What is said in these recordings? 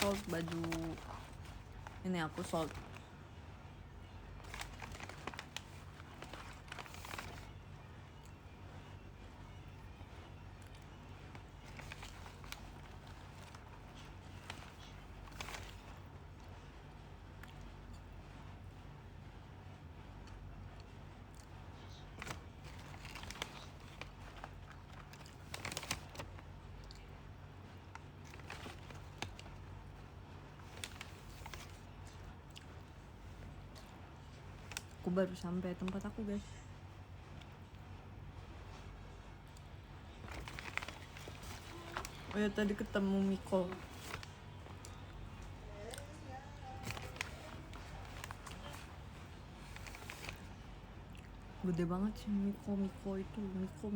Salt, baju ini aku Salt. Aku baru sampai tempat aku, guys. Oh ya, tadi ketemu Miko. Gede banget sih Miko itu. Miko.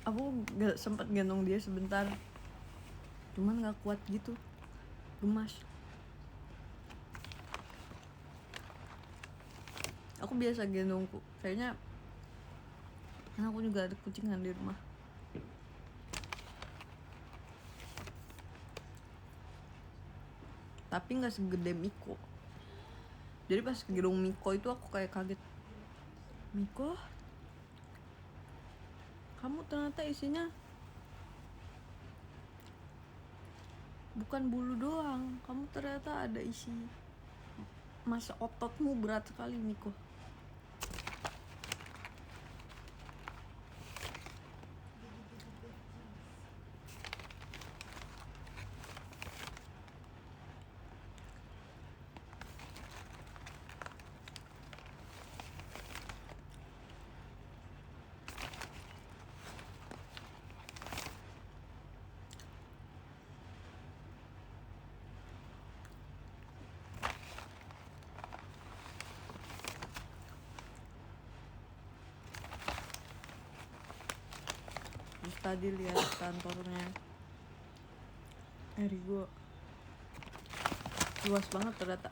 Aku gak sempat gendong dia sebentar. Cuman gak kuat gitu. Gemas. Aku biasa gendongku. Kayaknya karena aku juga ada kucingan di rumah. Tapi gak segede Miko. Jadi pas gendong Miko itu aku kayak kaget. Miko, kamu ternyata isinya bukan bulu doang. Kamu ternyata ada isi. Masa ototmu berat sekali, Miko. Terus tadi lihat kantornya Erigo, luas banget ternyata.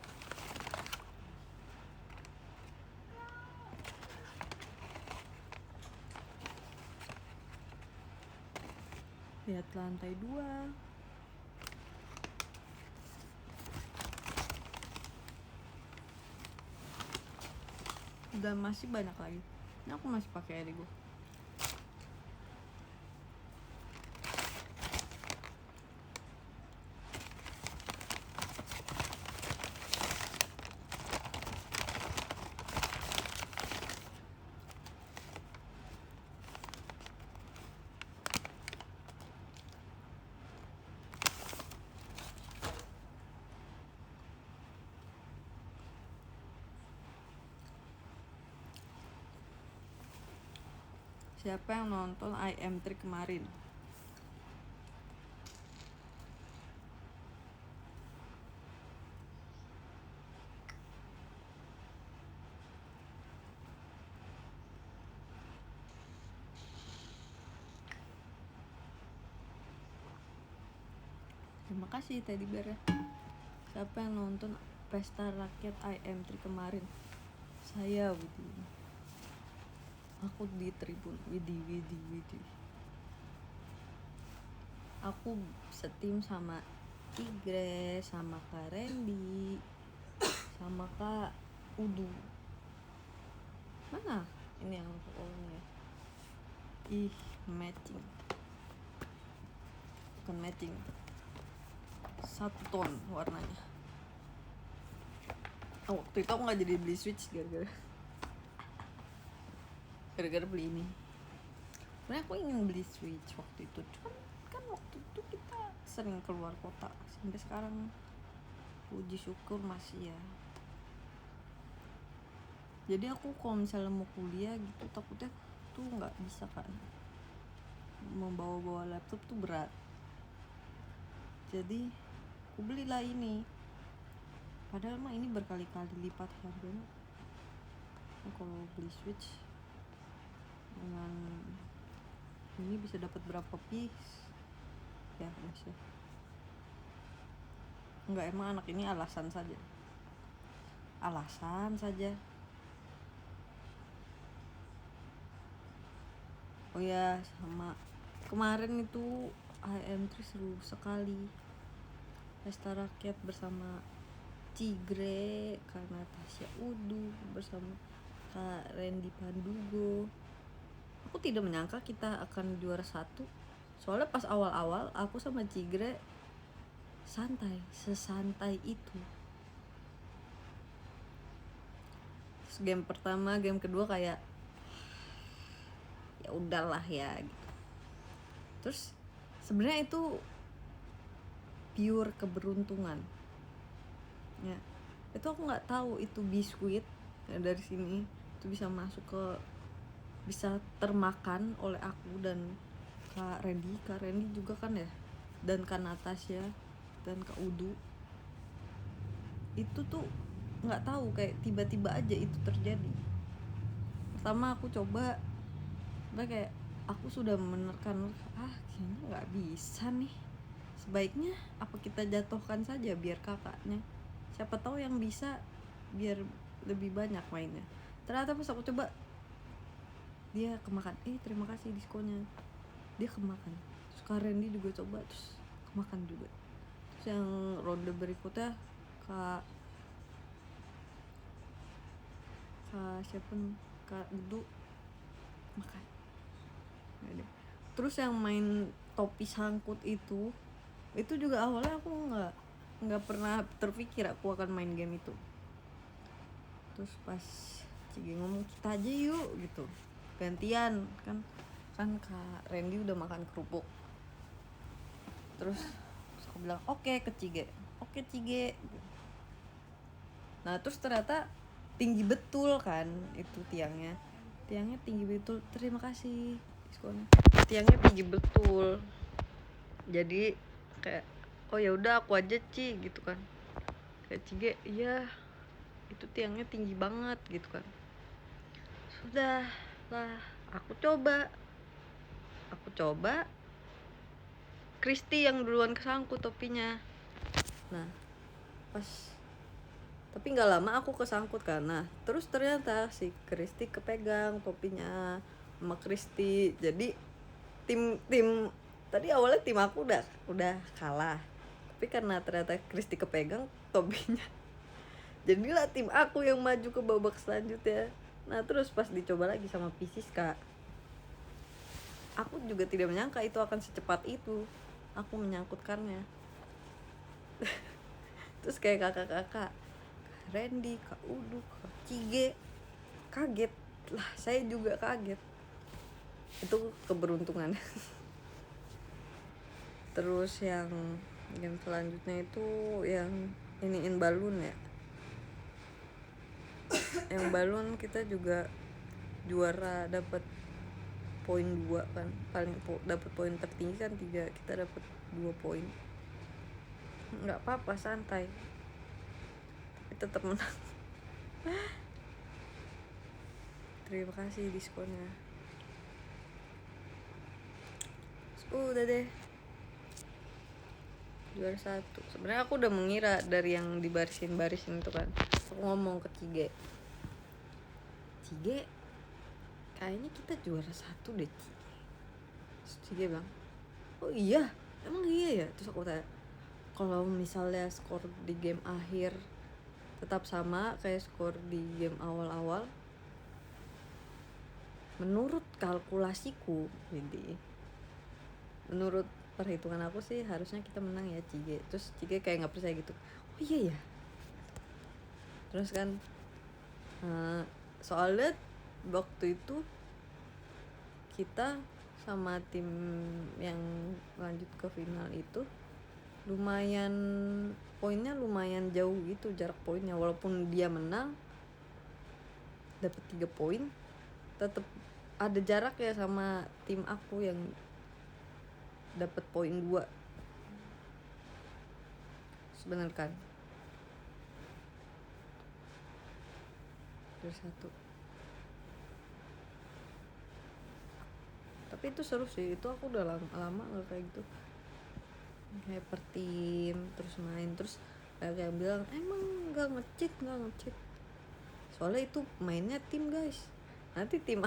Lihat lantai 2. Dan masih banyak lagi. Ini aku masih pakai Erigo. Siapa yang nonton I Am 3 kemarin? Terima kasih Teddy Bear ya. Siapa yang nonton Pesta Rakyat I Am 3 kemarin? Saya, Widi. Aku di tribun. Widi. Aku setim sama Tigre, sama Kak Randy, sama Kak Udu. Mana? Ini yang pokoknya. Matching. Bukan matching. Satu ton warnanya. Waktu itu aku gak jadi beli Switch gara-gara beli ini. Sebenarnya aku ingin beli Switch waktu itu, cuman kan waktu itu kita sering keluar kota. Sampai sekarang puji syukur masih ya. Jadi aku kalau misalnya mau kuliah gitu takutnya tuh nggak bisa kan, membawa laptop tuh berat. Jadi aku belilah ini, padahal mah ini berkali-kali lipat harganya. Kalau beli Switch dengan ini bisa dapat berapa piece ya, Mas ya. Enggak, emang anak ini alasan saja. Oh ya, sama kemarin itu AM3 seru sekali. Pesta rakyat bersama Cigre, Kak Natasha Udu, bersama Kak Randy Pandugo. Aku tidak menyangka kita akan juara 1. Soalnya pas awal-awal aku sama Cigre santai, sesantai itu. Terus game pertama, game kedua kayak ya udahlah ya gitu. Terus sebenarnya itu pure keberuntungan. Ya, itu aku nggak tahu itu biskuit ya, dari sini itu bisa masuk ke, bisa termakan oleh aku dan Kak Randy juga kan ya, dan Kak Natasha dan Kak Udu. Itu tuh nggak tahu, kayak tiba-tiba aja itu terjadi. Pertama aku coba, kayak aku sudah menerkan, kayaknya nggak bisa nih, sebaiknya apa kita jatuhkan saja biar kakaknya, siapa tahu yang bisa, biar lebih banyak mainnya. Ternyata pas aku coba dia kemakan, terima kasih diskonnya, dia kemakan. Terus Kak Randy juga coba, terus kemakan juga. Terus yang ronde berikutnya Kak siapa nih, Kak Udu makan. Terus yang main topi sangkut itu juga awalnya aku nggak pernah terpikir aku akan main game itu. Terus pas Cigi ngomong kita aja yuk gitu, gantian kan Kak Randy udah makan kerupuk. Terus aku bilang oke ke Cige, oke Cige. Nah terus ternyata tinggi betul kan itu tiangnya tinggi betul, terima kasih diskonnya, tiangnya tinggi betul. Jadi kayak oh ya udah aku aja Ci gitu kan, kayak Cige iya itu tiangnya tinggi banget gitu kan. Sudah lah aku coba Kristi yang duluan kesangkut topinya. Nah pas, tapi nggak lama aku kesangkut karena terus ternyata si Kristi kepegang topinya sama Kristi. Jadi tim tadi awalnya tim aku udah kalah, tapi karena ternyata Kristi kepegang topinya, jadilah tim aku yang maju ke babak selanjutnya. Nah terus pas dicoba lagi sama Pisces Kak, aku juga tidak menyangka itu akan secepat itu aku menyangkutkannya. Terus kayak kakak-kakak Randy, Kak Udu, Kak Cige kaget lah, saya juga kaget. Itu keberuntungan. Terus yang selanjutnya itu yang iniin balon ya. Yang balon kita juga juara, dapat poin 2 kan, paling dapat poin tertinggi kan 3, kita dapat 2 poin. Nggak apa-apa, santai, tapi tetap menang. Terima kasih diskonnya. Udah deh juara 1. Sebenarnya aku udah mengira dari yang dibarisin itu kan. Aku ngomong ke Cige, kayaknya kita juara 1 deh Cige. Terus Cige bilang oh iya emang iya ya. Terus aku tanya, kalau misalnya skor di game akhir tetap sama kayak skor di game awal-awal, menurut kalkulasiku jadi menurut perhitungan aku sih harusnya kita menang ya Cige. Terus Cige kayak nggak percaya gitu, oh iya ya. Terus kan soalnya waktu itu kita sama tim yang lanjut ke final itu lumayan poinnya lumayan jauh gitu, jarak poinnya. Walaupun dia menang dapat 3 poin, tetap ada jarak ya sama tim aku yang dapat poin 2 sebenarnya kan. Juara 1. Tapi itu seru sih, itu aku udah lama nggak kayak gitu, kayak per tim terus main. Terus kayak bilang emang nggak nge-cheat, soalnya itu mainnya tim guys, nanti tim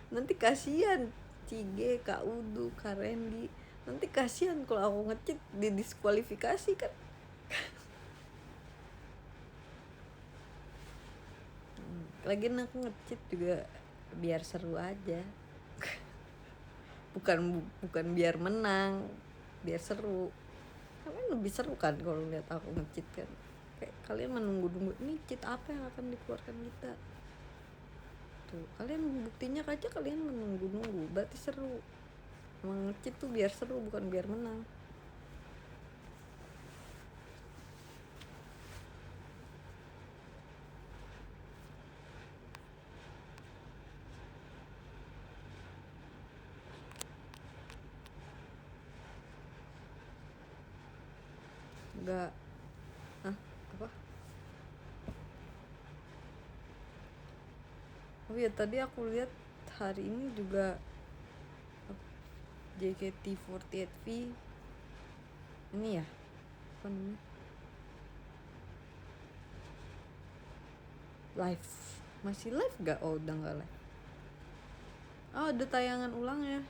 nanti kasihan Cige, Kak Udu, Kak Randy. Nanti kasihan kalau aku nge-cheat didiskualifikasi kan. Lagian aku nge-cheat juga biar seru aja. bukan biar menang, biar seru. Kalian lebih seru kan kalau lihat aku nge-cheat kan. Kayak kalian menunggu-nunggu ini cheat apa yang akan dikeluarkan kita. Tuh, kalian buktinya aja kalian menunggu-nunggu, berarti seru. Emang nge-cheat tuh biar seru, bukan biar menang. Enggak. Apa? Oh iya, tadi aku lihat hari ini juga JKT48V ini ya, apa namanya, live. Masih live gak? Oh udah gak live. Oh ada tayangan ulangnya.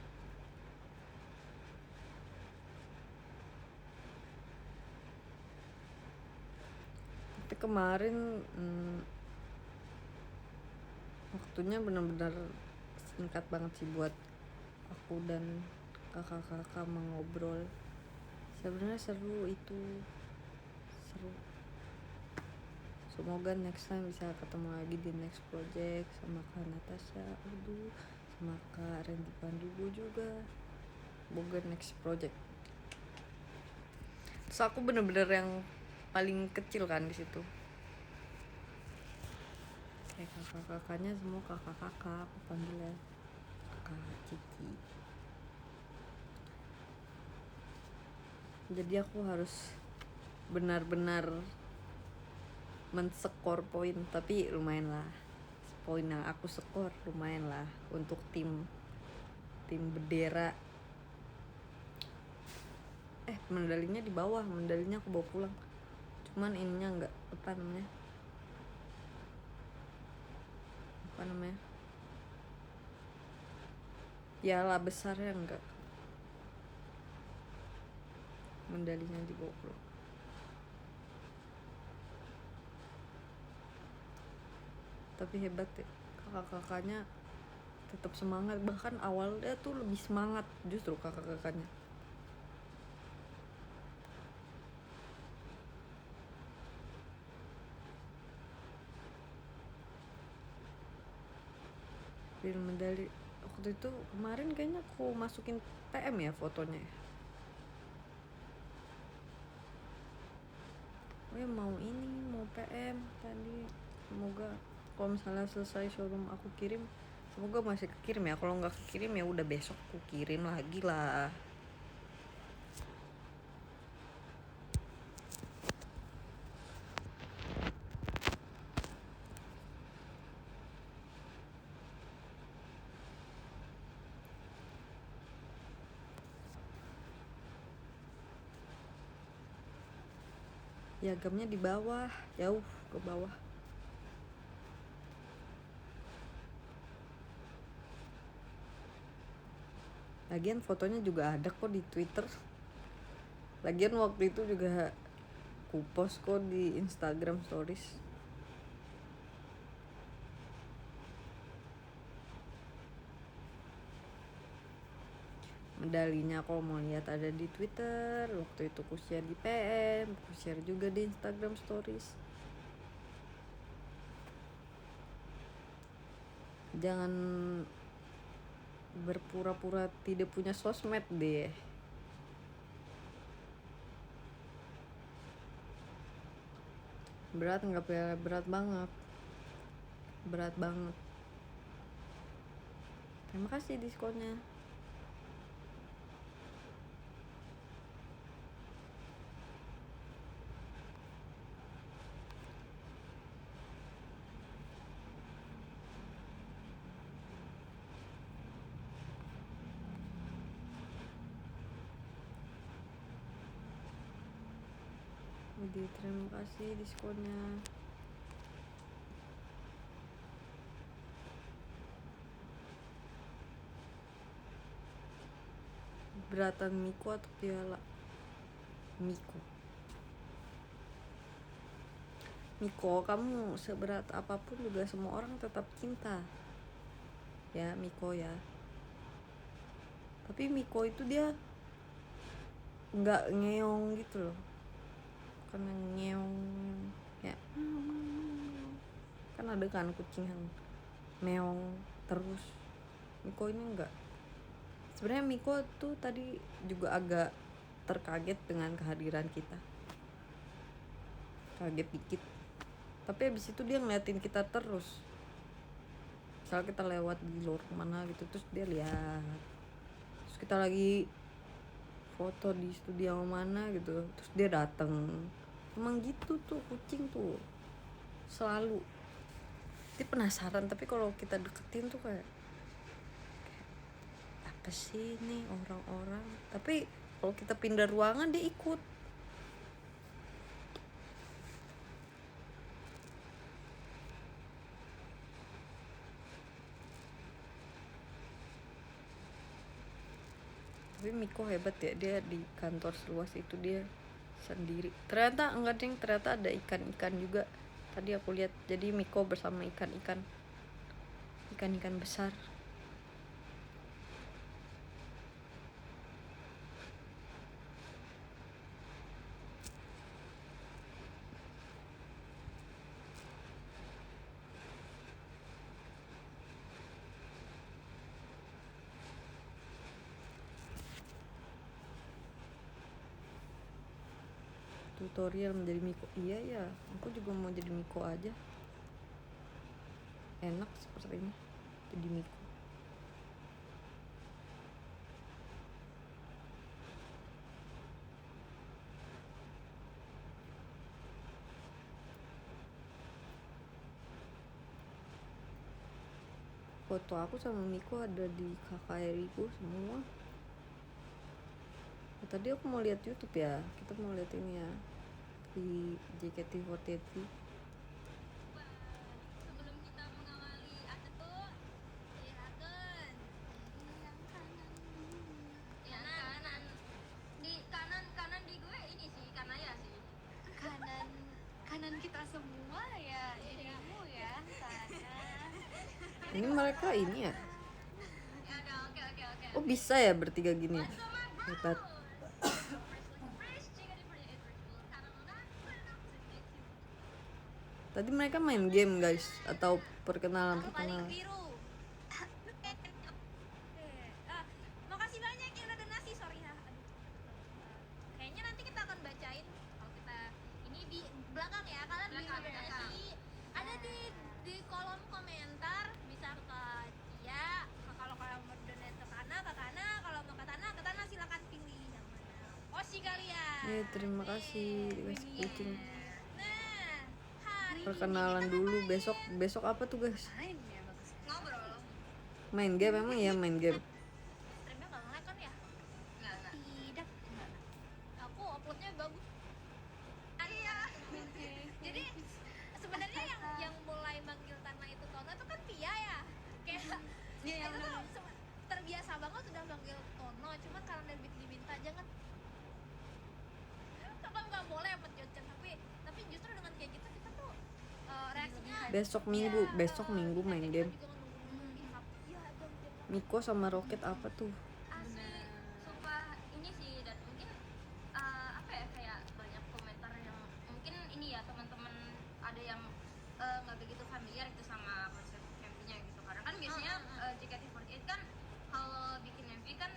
Tapi kemarin waktunya benar-benar singkat banget sih buat aku dan kakak-kakak mengobrol. Sebenarnya seru itu, seru. Semoga next time bisa ketemu lagi di next project sama Kak Natasha Udu, sama Kak Randy Pandugo juga. Semoga next project. Terus aku bener-bener yang paling kecil kan di situ. Kayak kakak-kakaknya semua kakak-kakak, aku panggilnya kakak Cici. Jadi aku harus benar-benar men-skor poin, tapi lumayan lah. Poin yang aku skor lumayan lah untuk tim bendera. Medalinya di bawah, medalinya aku bawa pulang. Cuman ininya enggak, apa namanya, piala besarnya enggak, medalinya dibawa pulang. Tapi hebat ya, kakak-kakaknya tetap semangat, bahkan awalnya tuh lebih semangat justru kakak-kakaknya. Film medali waktu itu kemarin kayaknya aku masukin PM ya fotonya. Oh ya mau PM tadi. Semoga kalau misalnya selesai showroom aku kirim, semoga masih kekirim ya. Kalau nggak kekirim ya udah besok aku kirim lagi lah. Piagamnya di bawah, jauh ke bawah. Lagian fotonya juga ada kok di Twitter. Lagian waktu itu juga aku post kok di Instagram Stories. Medalinya kalau mau lihat ada di Twitter. Waktu itu aku share di PM, aku share juga di Instagram Stories. Jangan berpura-pura tidak punya sosmed deh. Berat nggak ya? Berat banget. Terima kasih diskonnya. Jadi terima kasih diskonnya. keberatan Miko atau Piala? Miko, kamu seberat apapun juga semua orang tetap cinta ya, Miko ya. Tapi Miko itu dia nggak ngeong gitu loh, karena ngeong ya. Kan ada kan kucing yang meong terus. Miko ini enggak. Sebenarnya Miko tuh tadi juga agak terkaget dengan kehadiran kita, kaget dikit. Tapi abis itu dia ngeliatin kita terus. Misal kita lewat di luar kemana gitu, terus dia lihat. Terus kita lagi foto di studio mana gitu, terus dia dateng. Emang gitu tuh kucing tuh selalu. Dia penasaran, tapi kalau kita deketin tuh kayak apa sih nih orang-orang. Tapi kalau kita pindah ruangan dia ikut. Tapi Miko hebat ya, dia di kantor seluas itu dia sendiri. Ternyata enggak ding, ternyata ada ikan-ikan juga. Tadi aku lihat, jadi Miko bersama ikan-ikan besar. Tutorial menjadi Miko. Iya ya, aku juga mau jadi Miko aja. Enak sepertinya jadi Miko. Foto aku sama Miko ada di KKRI ku semua. Nah, tadi aku mau lihat YouTube ya, kita mau lihat ini ya, di JKT48. Sebelum kita mengawali tuh silakan yang kanan. Ya kanan. Di kanan di gue ini sih Kanaya sih. Kanan kita semua ya dirimu ya sana. Ini mereka ini ya. Ya udah oke. Oh bisa ya bertiga gini ya? Hebat. Tadi mereka main game guys, atau perkenalan. Biru. Makasih banyak yang udah donasi, sorry ya. Kayaknya nanti kita akan bacain kalau kita ini di belakang ya, kalian bisa donasi. Ada di kolom komentar, bisa ke Cia. Kalau kalian mau donasi ke Kana, kalau mau ke Tana silakan pilih yang mana. Osi kalian. Ya terima kasih dikasih kucing. Nah, hari Perkenalan dulu, besok apa tuh guys? ngobrol. Main game emang ya, main game. Streamnya nggak nge-lag kan ya? Nggak. Tidak. Aku uploadnya bagus. Iya. Jadi sebenarnya yang mulai manggil Tana itu Tono itu kan Tia ya. Kayak itu tuh terbiasa banget udah manggil Tono, cuman karena diminta jangan. Kan nggak boleh apa Jocan, tapi justru dengan kayak gitu kita tuh reaksinya. Besok minggu main game. Miko sama Rocket apa tuh? Asli, sumpah ini sih, dan mungkin apa ya, kayak banyak komentar yang mungkin ini ya teman-teman ada yang nggak begitu familiar gitu sama konsep MV-nya gitu, karena kan biasanya JKT48 kan kalau bikin MV kan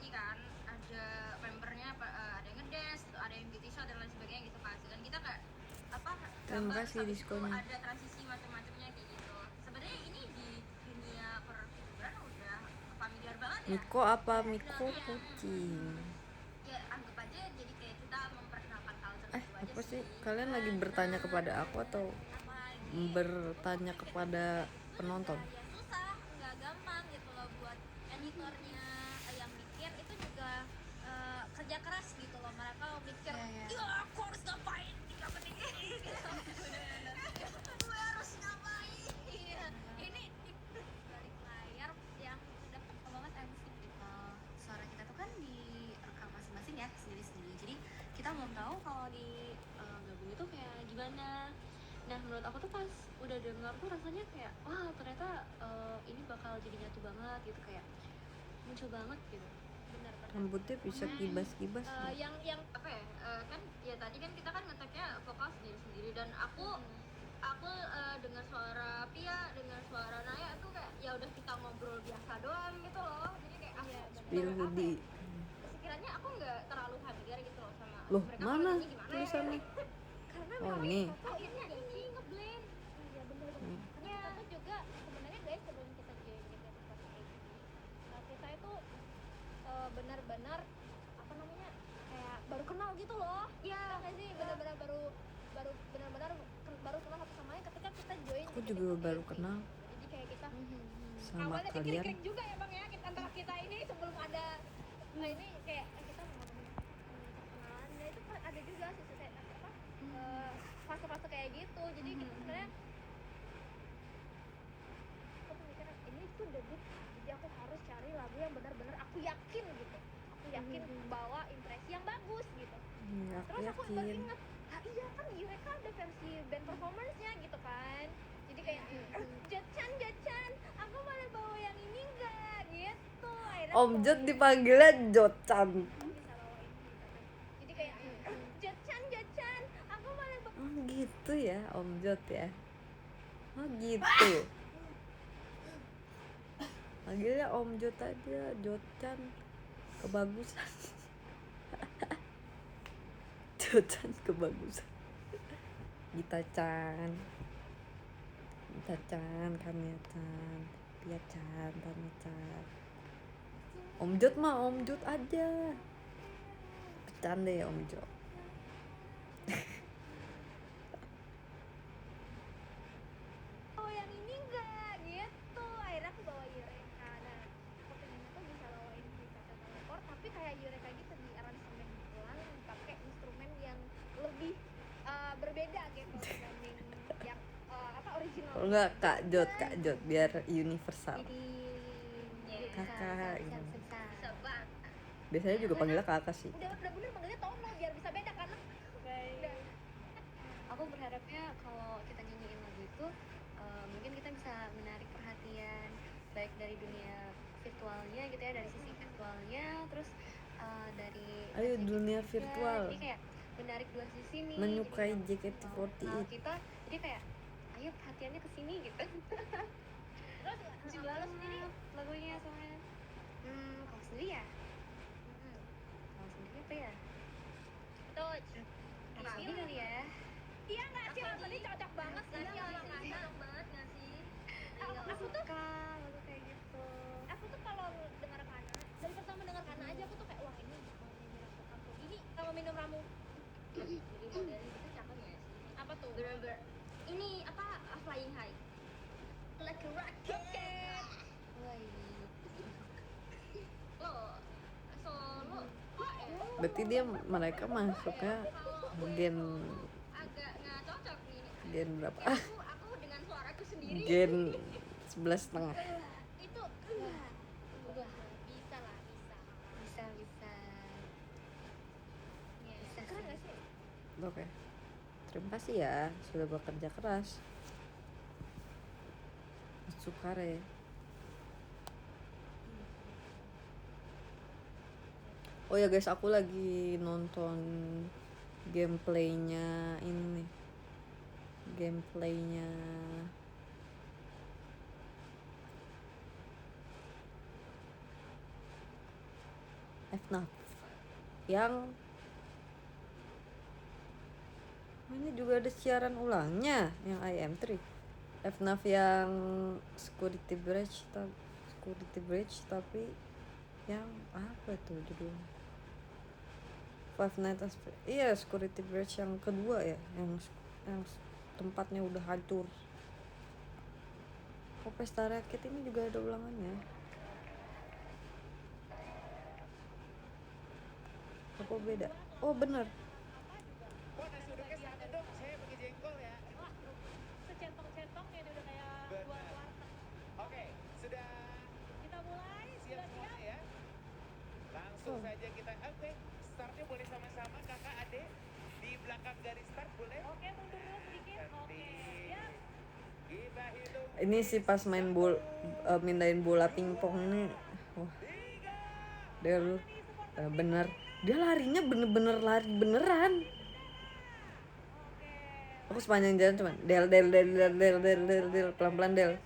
ini kan ada membernya ada yang ngedance, ada yang beauty show dan lain sebagainya gitu kan, dan kita kayak apa Terima gambar kasih habis itu diskonnya. ada transisi macam-macamnya kayak gitu. Sebenarnya ini di dunia perhiburan udah familiar banget ya. Miko apa? Miko kucing. Ya anggap aja jadi kayak kita memperkenalkan culture itu aja Apa sih? Kalian lagi bertanya kepada aku atau bertanya kepada penonton? Ya susah, nggak gampang gitu loh buat editornya yang mikir itu juga kerja keras gitu loh, mereka mikir ya aku harus ngapain nggak penting gitu. Gue harus ngapain ini di balik layar yang udah banget MC. Suara kita tuh kan di menurut aku tuh pas udah dengar tuh rasanya kayak wah ternyata ini bakal jadi nyatu banget gitu, kayak muncul banget gitu. Benar. Rambutnya bisa kibas-kibas. Yang apa ya, kan ya tadi kan kita kan ngeteknya vokal sendiri dan aku dengar suara Pia, dengar suara Naya tuh kayak ya udah kita ngobrol biasa doang gitu loh, jadi kayak aku Spill hoodie. sekiranya aku nggak terlalu familiar gitu loh sama Loh, mereka mana kalau nyanyi gimana tulisannya? karena Oh, memang ini. akhirnya ini ngeblend. Iya bener. Nih. Karena kita tuh juga sebenarnya guys sebelum kita join JKT48 kita itu benar-benar apa namanya kayak baru kenal gitu loh. Iya nggak sih, benar-benar baru kenal satu sama lain ketika kita join. Aku juga baru kenal Jadi kayak kita sama awalnya kalian. dikrik-krik juga ya bang ya, antara kita ini sebelum ada ini kayak kita mau perkenalan, nah itu kan ada juga sih apa fase-fase kayak gitu. Jadi kita sebenarnya aku tuh mikir ini tuh debut, jadi aku harus cari lagu yang benar-benar aku yakin gitu, aku yakin bawa impresi yang bagus gitu. Iya, aku Terus aku baru yakin. ingat, ah iya kan Eureka ada versi band performance-nya gitu kan. Jadi kayak Jotchan, aku boleh bawa yang ini enggak gitu. Akhirnya Om aku Jot bawain. dipanggilnya Jotchan. Bisa bawain gitu kan. Jadi kayak Jotchan, aku boleh bawa. Oh gitu ya, Om Jot ya. Oh gitu. Panggilnya Om Jot aja, Jotchan. Kebagusan. Jotchan kebagusan. Gita-chan, Kania-chan, Pia-chan, Tania-chan. Om Jot mah Om Jot aja. Bercanda ya Om Jot. Oh yang ini enggak gitu. Akhirnya aku bawa Eureka. Nah, aku pengennya tuh bisa bawain di kaca teleport tapi kayak Eureka gitu di aransemen ulang pakai instrumen yang lebih berbeda gitu dibanding yang apa original. Kalau enggak Kak Jot biar universal. Kakak gitu. Bisa banget. Biasanya juga panggilnya kakak sih. Udah bener panggilnya Tono biar bisa beda karena udah. Aku berharapnya kalau kita nyanyiin lagu itu mungkin kita bisa menarik perhatian baik dari dunia virtualnya gitu ya, dari sisi virtualnya, terus dari Ayo, sisi dunia juga. virtual. Jadi kayak menarik dua sisi nih. Menyukai Jadi yang JKT48. kenal kita, jadi kayak ayo perhatiannya ke sini gitu. Terus Kalau sendiri lagunya soalnya kalau sendiri ya kalau sendiri apa ya tuh Raffi kali ya. iya nggak sih tadi cocok banget sih Iya, sama cocok banget nggak sih? aku tuh Lagu kayak gitu. aku tuh kalau dengar Kana dari pertama dengar Kana aja aku tuh kayak wah ini mau nyanyi lagu kampung ini kalau minum ramu. Jadi modelnya itu cakep ya sih. Apa tuh? Bener-bener ini apa, flying high like a rocket. Wah ini Lo Berarti mereka masuknya gen agak nggak cocok nih. gen berapa? Aku dengan suaraku sendiri Gen 11,5. Itu bisa lah bisa bisa keren nggak sih? Oke. Terima kasih ya sudah bekerja keras. Sukare. Oh ya guys, aku lagi nonton gameplaynya ini nih. Gameplaynya FNAF yang ini juga ada siaran ulangnya yang IM3. FNAF yang Security Breach tapi yang apa tuh judulnya? Five Nights at Freddy's. Iya, Security Breach yang kedua ya, yang tempatnya udah hancur. Oh, Pesta Rakyat ini juga ada ulangannya. Apa beda? Oh bener. Wah, nasi uduknya satu dong, saya pakai jengkol ya. Wah, secentong-centong ya udah kayak Benar. buat warteg. Oke, sudah Kita mulai, siap sudah semuanya siap. ya? Langsung saja kita, oke, startnya boleh sama-sama kakak adek. Di belakang garis start boleh? Oke, mundur dulu sedikit. Oke. Cantik. Kita hitung Ini sih pas main mindahin bola pingpong ini, wah, Del bener, dia larinya bener-bener lari beneran. Aku sepanjang jalan cuman del pelan-pelan del.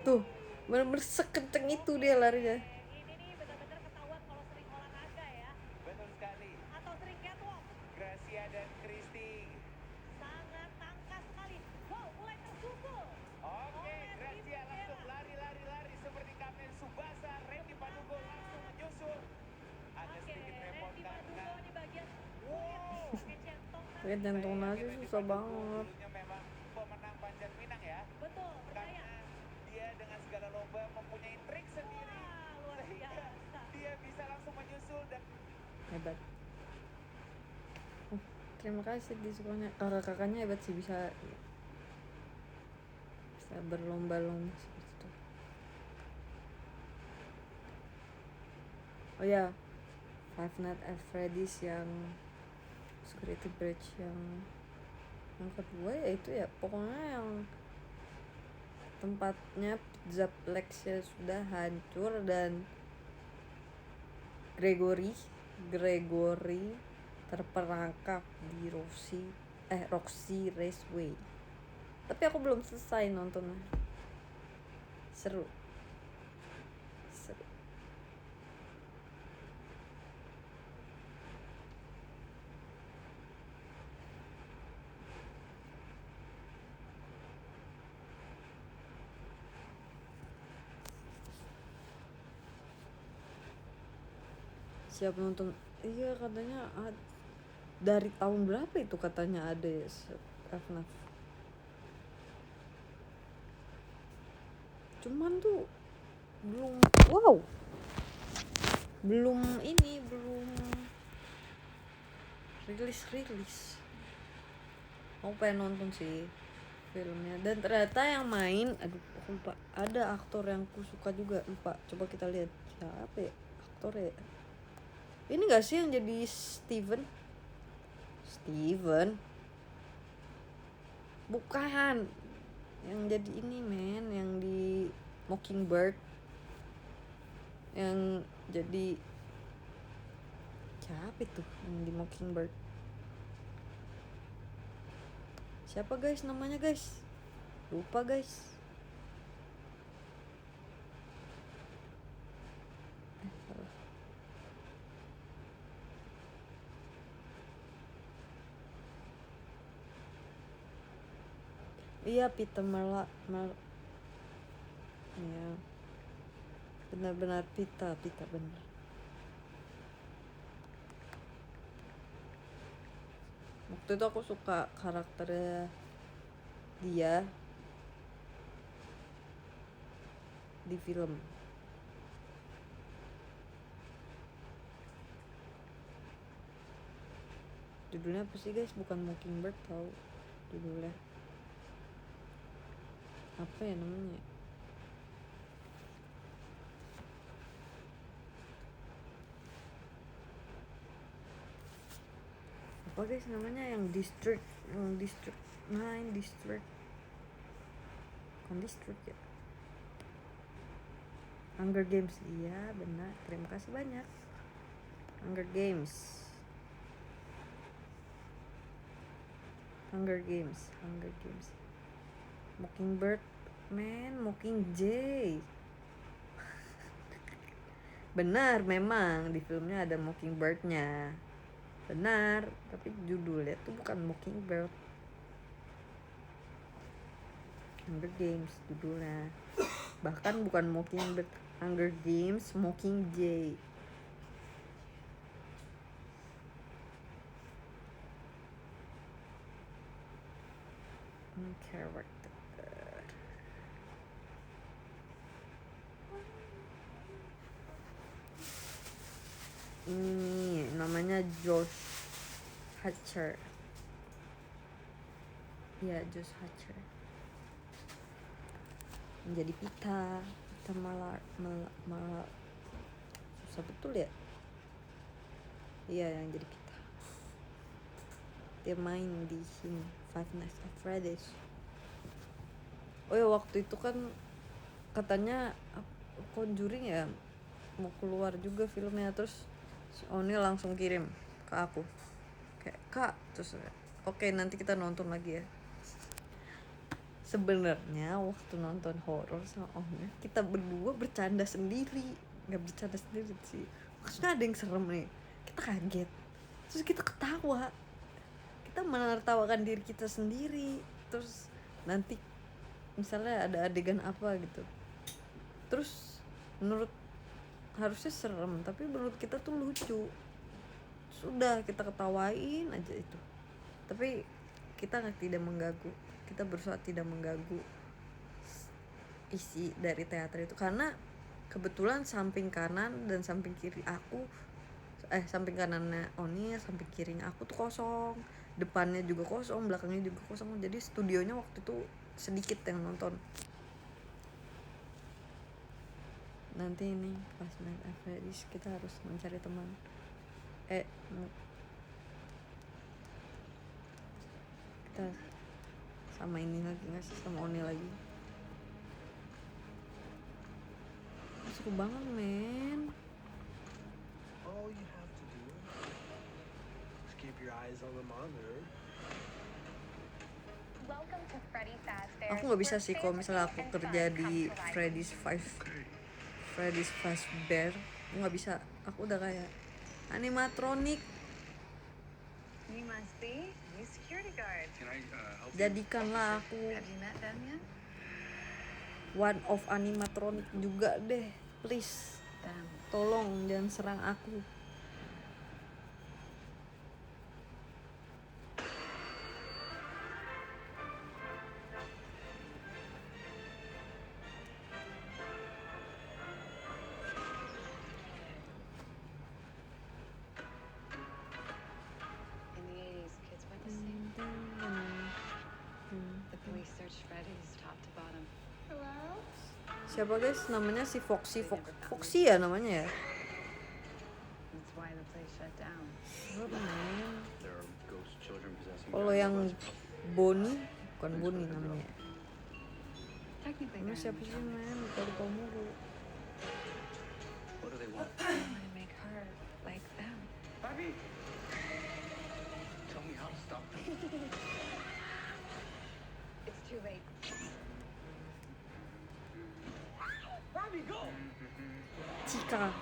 Tuh, bener-bener sekenceng itu dia larinya. betul sekali. Gracia dan Kristi. Oke, Gracia langsung lari seperti Kapten Tsubasa. Randy Padugo langsung menyusul. Agak sedikit repot karena wow. Pakai jantung nasi susah banget. Dulunya memang pemenang Panjat Pinang ya. Karena dia dengan segala lomba mempunyai trik sendiri. Sehingga dia bisa langsung menyusul dan Hebat. Terima kasih diskonnya. Kakak-kakaknya hebat sih, bisa berlomba-lomba seperti itu. Oh ya, Five Nights at Freddy's yang Security Breach yang kedua ya itu ya, pokoknya yang tempatnya Pizza Plex-nya sudah hancur dan Gregory terperangkap di Roxy Raceway. Tapi aku belum selesai nontonnya. Seru. Siap nonton? Iya, katanya dari tahun berapa itu katanya ada ya FNAF. Cuman tuh belum rilis. Aku pengen nonton sih filmnya, dan ternyata yang main, aduh aku lupa, ada aktor yang aku suka juga, lupa, coba kita lihat siapa ya aktornya. Ini gak sih yang jadi Steven? Bukan, yang jadi ini men, yang di Mockingbird, yang jadi siapa itu yang di Mockingbird? Siapa guys namanya guys? Lupa guys. Salah. Iya, Peter ya, benar-benar Pita benar. Waktu itu aku suka karakternya dia di film. Judulnya apa sih guys? Bukan Mockingbird tau judulnya. Apa ya namanya? Apa guys namanya, yang District 9 District. Bukan District ya. Hunger Games, iya benar. Terima kasih banyak. Hunger Games. Mockingbird, Mockingjay. Benar, memang di filmnya ada Mockingbird-nya. Benar, tapi judulnya tuh bukan Mockingbird. Hunger Games judulnya. Bahkan bukan Mockingbird, Hunger Games, Mockingjay. Character. Ini namanya Josh Hatcher. Ya, Josh Hatcher. Menjadi Pita malah susah betul ya. Iya, yang jadi Pita. Dia main di sini Five Nights at Freddy's. Oh ya, waktu itu kan katanya Conjuring ya mau keluar juga filmnya, terus si Oni langsung kirim ke aku kayak, "Kak," terus oke, nanti kita nonton lagi ya. Sebenarnya waktu nonton horor sama Omnya, kita berdua bercanda sendiri, nggak bercanda sendiri sih, maksudnya ada yang serem nih, kita kaget, terus kita ketawa, kita menertawakan diri kita sendiri. Terus nanti misalnya ada adegan apa gitu, terus menurut harusnya serem tapi menurut kita tuh lucu, sudah kita ketawain aja itu, tapi kita tidak mengganggu, kita berusaha tidak mengganggu isi dari teater itu, karena kebetulan samping kanan dan samping kiri aku, samping kanannya Oni, samping kirinya aku tuh kosong, depannya juga kosong, belakangnya juga kosong, jadi studionya waktu itu sedikit yang nonton. Nanti ini pas Night at Freddy's kita harus mencari teman, kita sama ini lagi nggak sih, sama Oni lagi. Seru banget men. All you have to do is keep your eyes on the monitor. Welcome to Freddy Fazbear's. Aku nggak bisa sih kalau misalnya aku kerja di Freddy's Fazbear, aku nggak bisa, aku udah kayak animatronik. You must be new security guard. Can I help Jadikanlah aku Have you met them yet? one of animatronik juga deh, please. Them. Tolong jangan serang aku. In the 80s, kids went to see. The police searched Freddy's top to bottom. Hello? Siapa guys namanya, si Foxy ya namanya ya. That's why the place shut down. Serem men. There are ghost children possessing. Kalau yang Bonnie, bukan Bonnie namanya. Technically, Namanya they're siapa in sih trouble. men, lupa mulu. What do they want? They want to make her like them. Bobby! Tell me how to stop them. It's too late. Bobby, go! Cika.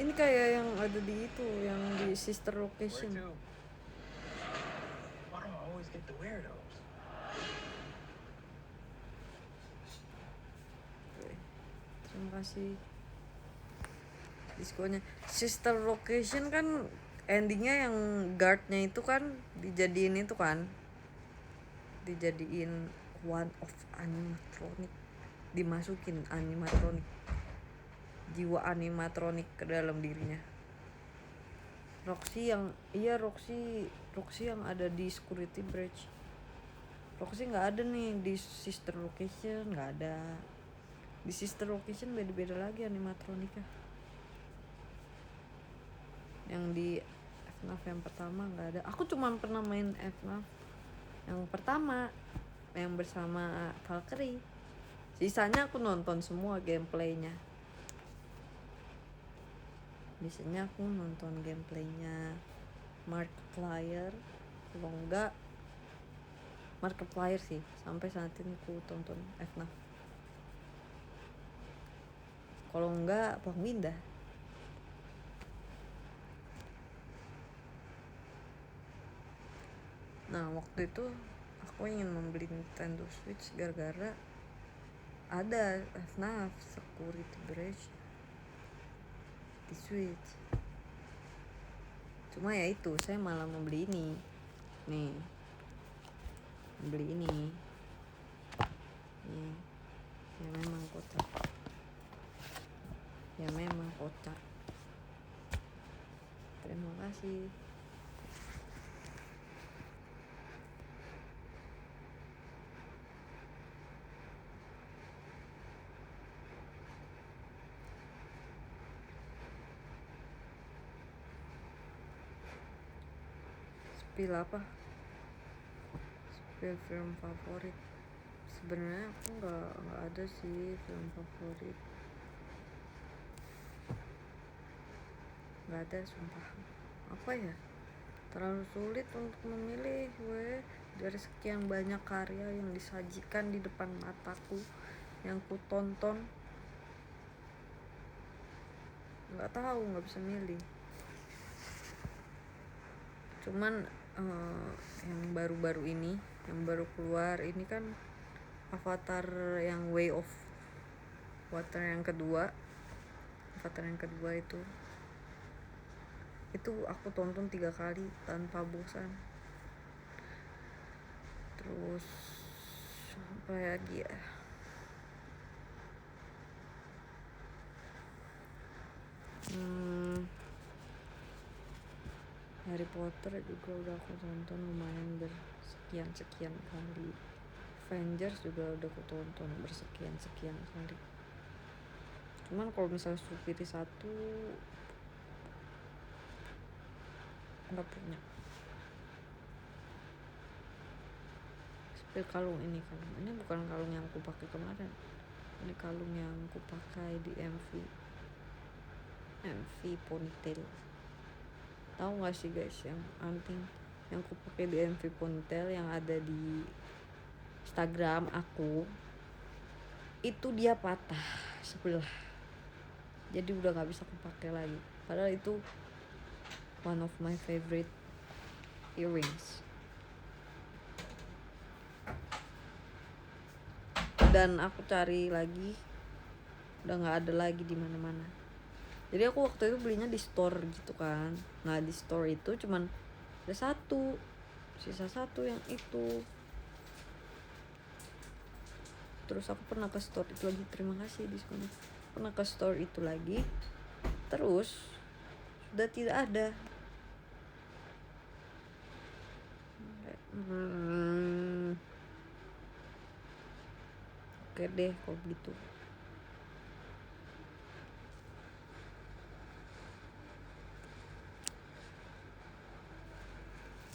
Ini kayak yang ada di itu, yang di Sister Where Location. to? Why do I always get the weirdos? Oke, terima kasih diskonya. Sister Location kan endingnya yang guardnya itu kan dijadiin itu kan, dijadiin one of animatronic, dimasukin animatronic, jiwa animatronik ke dalam dirinya. Roxy yang yang ada di Security Bridge. Roxy nggak ada nih di Sister Location, nggak ada. Di Sister Location beda-beda lagi animatroniknya. Yang di FNAF yang pertama nggak ada. Aku cuma pernah main FNAF yang pertama, yang bersama Valkyrie. Sisanya aku nonton semua gameplaynya. Biasanya aku nonton gameplaynya Markiplier, kalau enggak Markiplier sih, sampai saat ini aku tonton FNAF. Kalau enggak Bang Winda. Nah waktu itu aku ingin membeli Nintendo Switch gara-gara ada FNAF Security Breach di Switch. Cuma ya itu, saya malah membeli ini nih, membeli ini nih, ya memang kocak, terima kasih. spill apa? Spill film favorit. Sebenarnya aku nggak ada sih film favorit. Nggak ada sumpah. Apa ya? Terlalu sulit untuk memilih gue dari sekian banyak karya yang disajikan di depan mataku yang ku tonton. Nggak tahu, nggak bisa milih. Cuman yang baru-baru ini, yang baru keluar ini kan Avatar yang Way of Water yang kedua. Avatar yang kedua itu aku tonton 3 kali tanpa bosan. Terus apa lagi ya? Harry Potter juga udah aku tonton lumayan bersekian kali. Avengers juga udah aku tonton bersekian kali. Cuman kalau misalnya suruh pilih satu, nggak punya. Spill kalung ini bukan kalung yang aku pakai kemarin. Ini kalung yang aku pakai di MV ponytail. Tahu nggak sih guys, yang anting yang aku pakai di MV ponytail yang ada di Instagram aku itu dia patah sebelah, jadi udah nggak bisa aku pakai lagi. Padahal itu one of my favorite earrings. Dan aku cari lagi, udah nggak ada lagi di mana-mana. Jadi aku waktu itu belinya di store gitu kan. Nah di store itu cuman ada satu, sisa satu yang itu. Terus aku pernah ke store itu lagi, terima kasih diskon. Pernah ke store itu lagi, terus sudah tidak ada. Oke deh kalau gitu.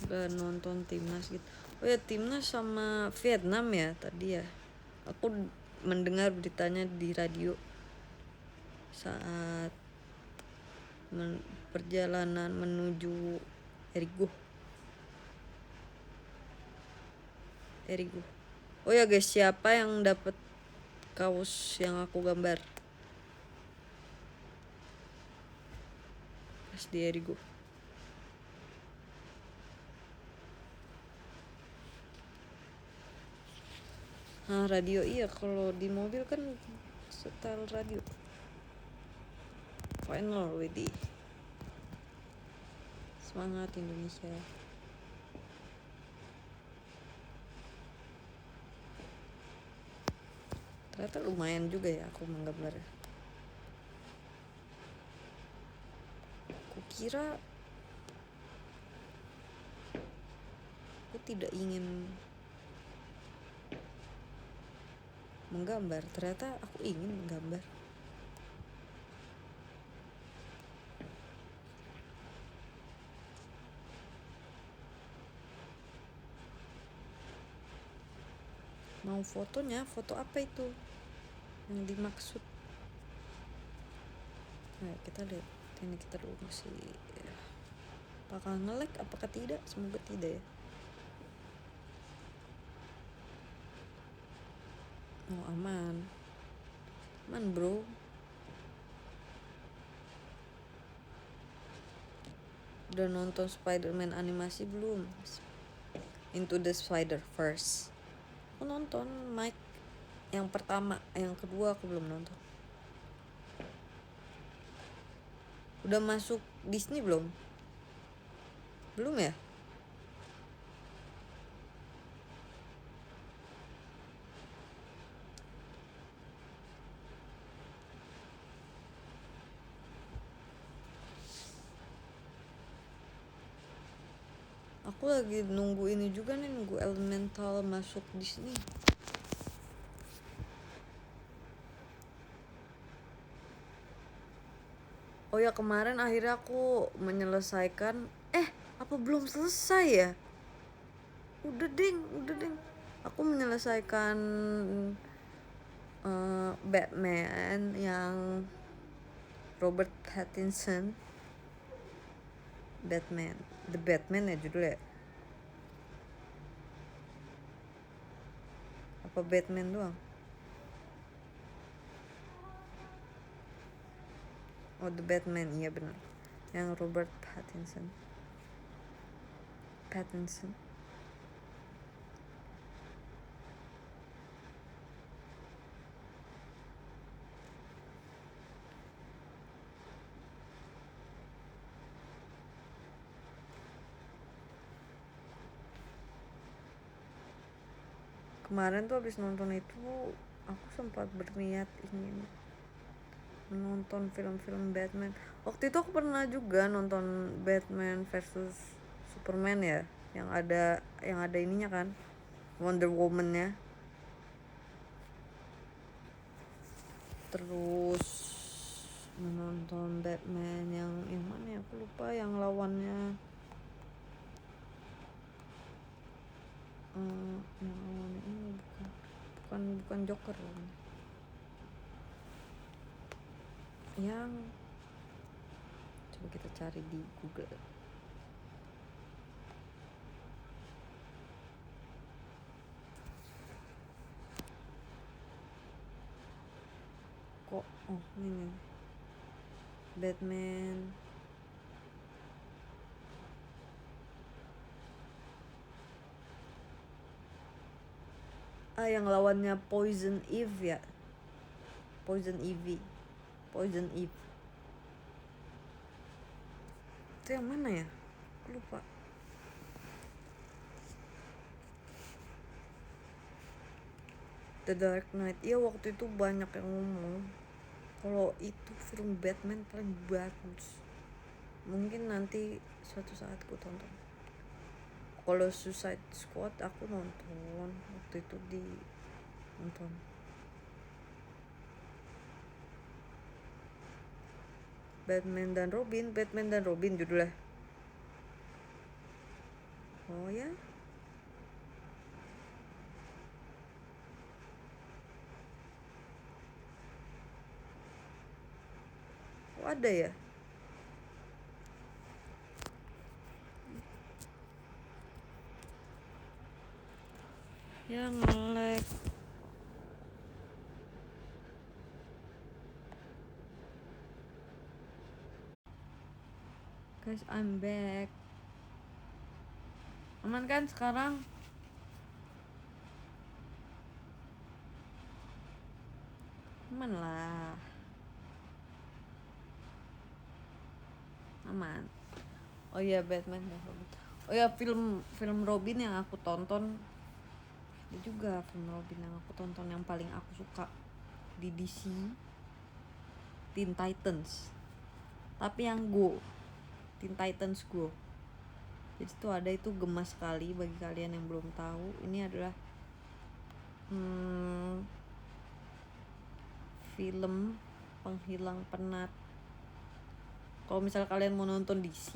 Udah nonton timnas gitu. Oh ya, timnas sama Vietnam ya tadi ya. Aku mendengar beritanya di radio saat perjalanan menuju Erigo. Oh ya guys, siapa yang dapat kaos yang aku gambar pas di Erigo? Nah radio, iya, kalau di mobil kan setel radio. Final Wedi, semangat Indonesia. Ternyata lumayan juga ya aku menggambar. Aku kira aku tidak ingin menggambar, ternyata aku ingin menggambar. Mau fotonya, foto apa itu yang dimaksud? Nah, kita lihat ini, kita dulu sih ya. Apakah nge-lag, apakah tidak? Semoga tidak ya. Oh aman bro. Udah nonton Spider-Man animasi belum? Into the Spider-Verse aku nonton Mike yang pertama, yang kedua aku belum nonton. Udah masuk Disney belum ya? Aku lagi nunggu ini juga nih, nunggu Elemental masuk Disney. Oh ya, kemarin akhirnya aku menyelesaikan Apa belum selesai ya? Udah ding. Aku menyelesaikan Batman yang Robert Pattinson. The Batman ya judulnya. Apa Batman doang? Oh, The Batman, iya benar. Yang Robert Pattinson. Kemarin tuh habis nonton itu aku sempat berniat ingin menonton film-film Batman. Waktu itu aku pernah juga nonton Batman versus Superman ya, yang ada ininya kan, Wonder Woman-nya. Terus menonton Batman yang mana ya, aku lupa yang lawannya. Yang lawannya ini bukan Joker. Yang coba kita cari di Google. Kok ini Batman yang lawannya Poison Ivy. Itu yang mana ya? Aku lupa. The Dark Knight. Iya, waktu itu banyak yang ngomong kalau itu film Batman paling bagus. Mungkin nanti suatu saat aku tonton. Kalau Suicide Squad aku nonton waktu itu nonton. Batman dan Robin judulnya. Oh ya. Oh, ada ya? Ya nge-lag. Guys, I'm back. Aman kan sekarang? Aman lah. Aman. Oh iya, Batman dan Robin. Oh ya, film Robin yang aku tonton. Ada juga film Robin yang aku tonton yang paling aku suka di DC, Teen Titans. Tapi yang Teen Titans Go. Jadi itu ada, itu gemas sekali bagi kalian yang belum tahu. Ini adalah film penghilang penat. Kalau misal kalian mau nonton DC,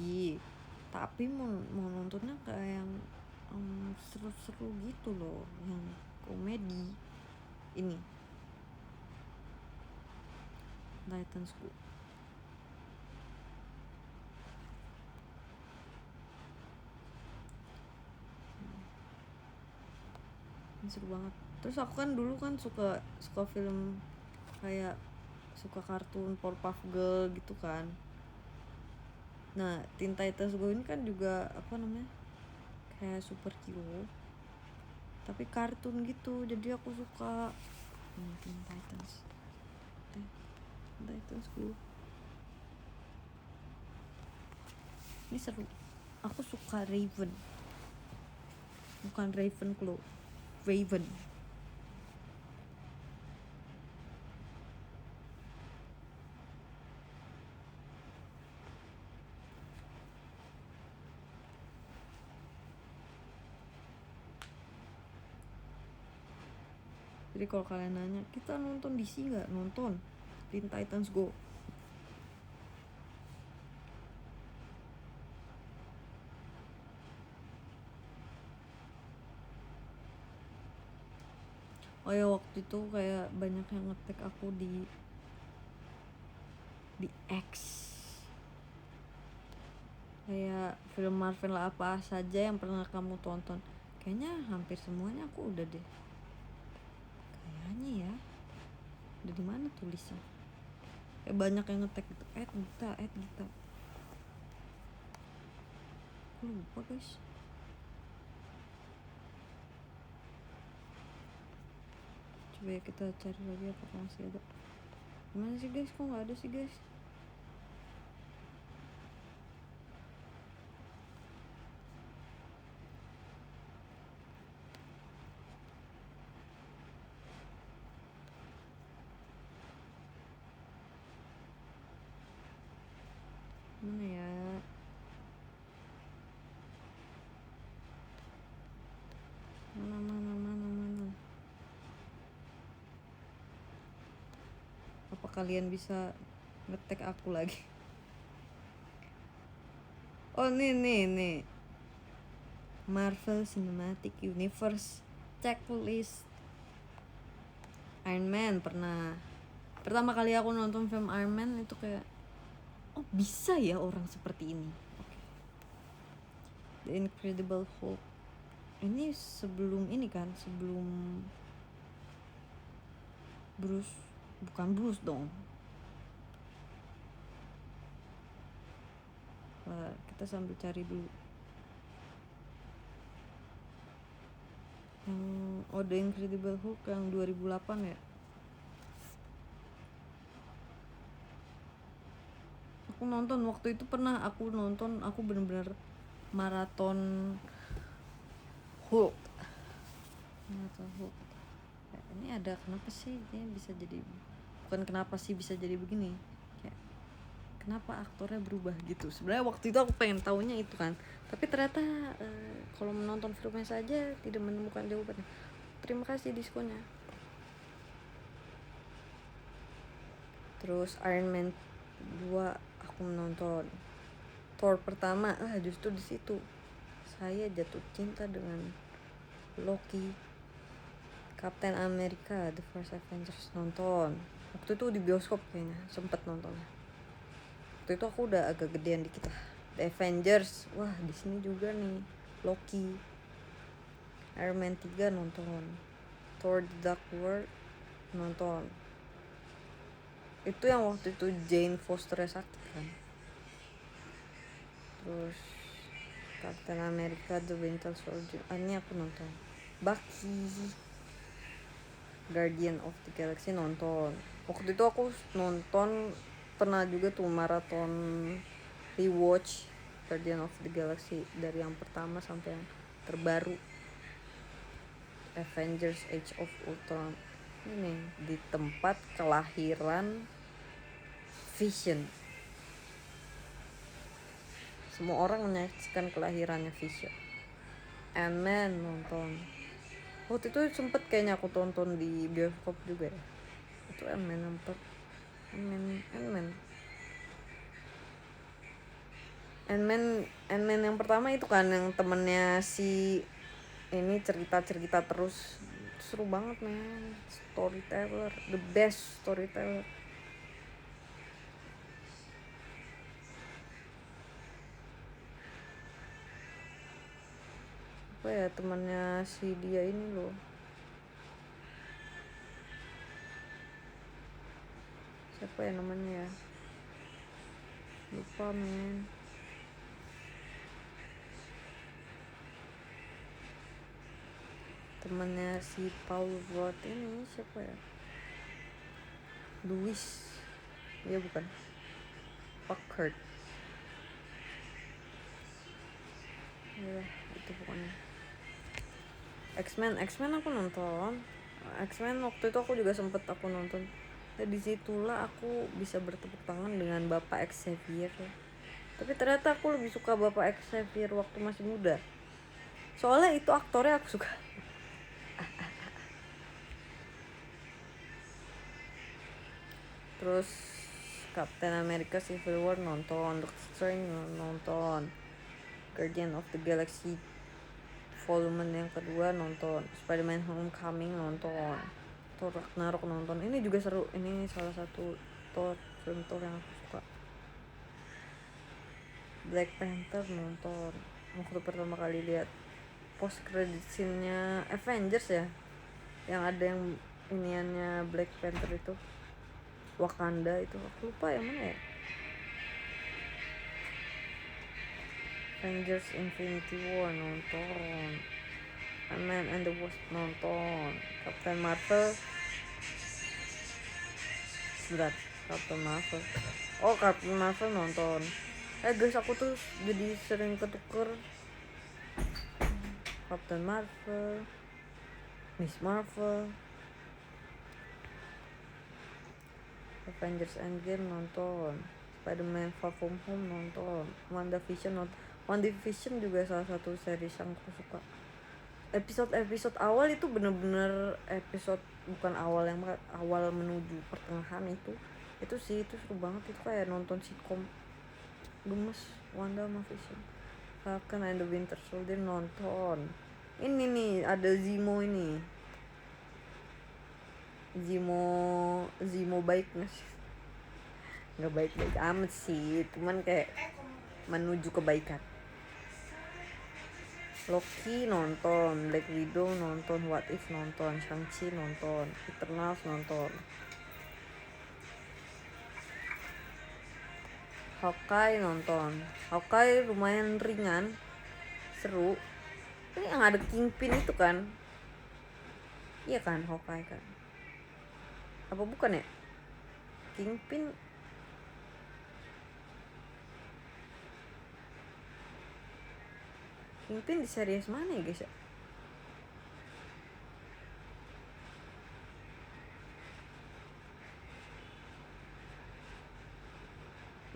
tapi mau nontonnya kayak yang seru-seru gitu loh, yang komedi, ini Titans Go. Ini seru banget. Terus aku kan dulu kan suka film kayak suka kartun Powerpuff Girl gitu kan. Nah, Teen Titans Go ini kan juga kayak superhero tapi kartun gitu, jadi aku suka Teen Titans Go. Ini seru. Aku suka Raven, bukan Ravenclaw, Raven. Jadi kalau kalian nanya, kita nonton DC nggak? Nonton Teen Titans Go. Oh ya, waktu itu kayak banyak yang nge-tag aku di X, kayak film Marvel apa saja yang pernah kamu tonton. Kayaknya hampir semuanya aku udah deh. Kayaknya ya. Udah di mana tulisnya? Kayak banyak yang nge-tag gitu. Gita. Aku lupa guys. Coba ya kita cari lagi apakah masih ada. Gimana sih guys? Kok nggak ada sih guys? Mana ya? Mana? Apa kalian bisa nge-tag aku lagi? Oh nih. Marvel Cinematic Universe checklist. Iron Man pernah. Pertama kali aku nonton film Iron Man itu kayak, oh bisa ya orang seperti ini. Okay. The Incredible Hulk. Ini sebelum ini kan, sebelum Bruce, bukan Bruce dong. Kita sambil cari dulu. Yang The Incredible Hulk yang 2008 ya. Aku nonton waktu itu aku bener-bener maraton Hulk. Ini ada kenapa sih ini bisa jadi, bukan kenapa sih bisa jadi begini, kayak kenapa aktornya berubah gitu. Sebenarnya waktu itu aku pengen taunya itu kan, tapi ternyata kalau menonton filmnya saja tidak menemukan jawabannya. Terima kasih diskonnya. Terus Iron Man 2 aku menonton. Thor pertama, justru di situ saya jatuh cinta dengan Loki. Captain America The First Avengers nonton. Waktu itu di bioskop kayaknya, sempet nonton. Waktu itu aku udah agak gedean dikit lah. The Avengers, wah di sini juga nih Loki. Iron Man 3 nonton. Thor The Dark World nonton. Itu yang waktu itu Jane Foster sakit kan. Terus Captain America The Winter Soldier, ini aku nonton. Bucky Guardian of the Galaxy nonton. Waktu itu aku nonton, pernah juga tuh maraton rewatch Guardian of the Galaxy dari yang pertama sampai yang terbaru Avengers Age of Ultron. Ini di tempat kelahiran Vision. Semua orang menyaksikan kelahirannya Vision. Ant-Man nonton. Waktu itu sempet kayaknya aku tonton di bioskop juga ya. Itu Ant-Man yang pertama itu kan yang temennya si ini cerita terus, seru banget men. Storyteller, the best storyteller. Apa ya temannya si dia ini loh, siapa ya namanya ya, lupa men. Temannya si Paul Rudd ini siapa ya, Louis ya bukan, Packard ya itu pokoknya. X-Men aku nonton. X-Men waktu itu aku juga sempet aku nonton. Dan disitulah aku bisa bertepuk tangan dengan Bapak Xavier ya. Tapi ternyata aku lebih suka Bapak Xavier waktu masih muda. Soalnya itu aktornya aku suka. Terus Captain America Civil War nonton, Doctor Strange nonton, Guardian of the Galaxy volume yang kedua nonton, Spider-Man Homecoming nonton, Thor Ragnarok nonton. Ini juga seru, ini salah satu film Thor yang aku suka. Black Panther nonton waktu pertama kali lihat post credit scene-nya Avengers ya, yang ada yang iniannya Black Panther itu Wakanda itu, aku lupa yang mana ya. Avengers Infinity War nonton, Ant-Man and the Wasp nonton, Captain Marvel sebentar, Captain Marvel nonton. Guys, aku tuh jadi sering ketuker Captain Marvel, Miss Marvel, Avengers Endgame nonton, Spider-Man Far From Home nonton, WandaVision nonton. WandaVision juga salah satu series yang aku suka. Episode awal itu bener-bener episode, bukan awal yang awal menuju pertengahan itu sih, itu seru banget. Itu kayak nonton sitcom, gemes. Wanda sama Vision, Falcon and the Winter Soldier nonton. Ini nih ada Zemo, ini Zemo baik nggak sih? Nggak baik-baik amat sih, cuman kayak menuju kebaikan. Loki nonton, Black Widow nonton, What If nonton, Shang-Chi nonton, Eternals nonton, Hawkeye nonton. Hawkeye lumayan ringan, seru. Ini yang ada Kingpin itu kan? Iya kan, Hawkeye kan? Apa bukan ya? Kingpin di series mana ya guys ya?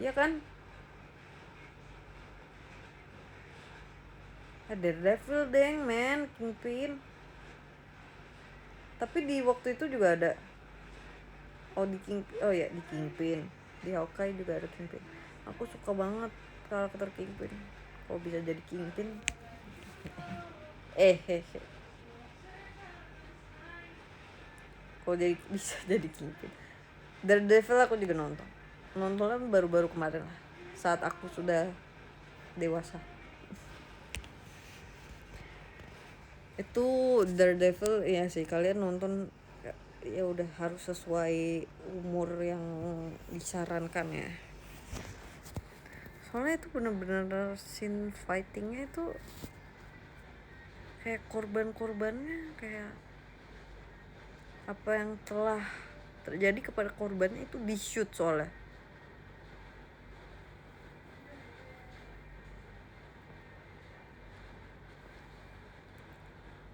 Iya kan? Daredevil deng men, Kingpin. Tapi di waktu itu juga ada. Di Kingpin. Di Hawkeye juga ada Kingpin. Aku suka banget karakter Kingpin. Kalau bisa jadi Kingpin. Kalau bisa jadi Kingpin. Daredevil aku juga nontonnya baru-baru kemarin lah, saat aku sudah dewasa. Itu Daredevil ya sih, kalian nonton ya udah harus sesuai umur yang disarankan ya, soalnya itu bener-bener scene fightingnya itu kayak korbannya, kayak apa yang telah terjadi kepada korbannya itu di shoot soalnya.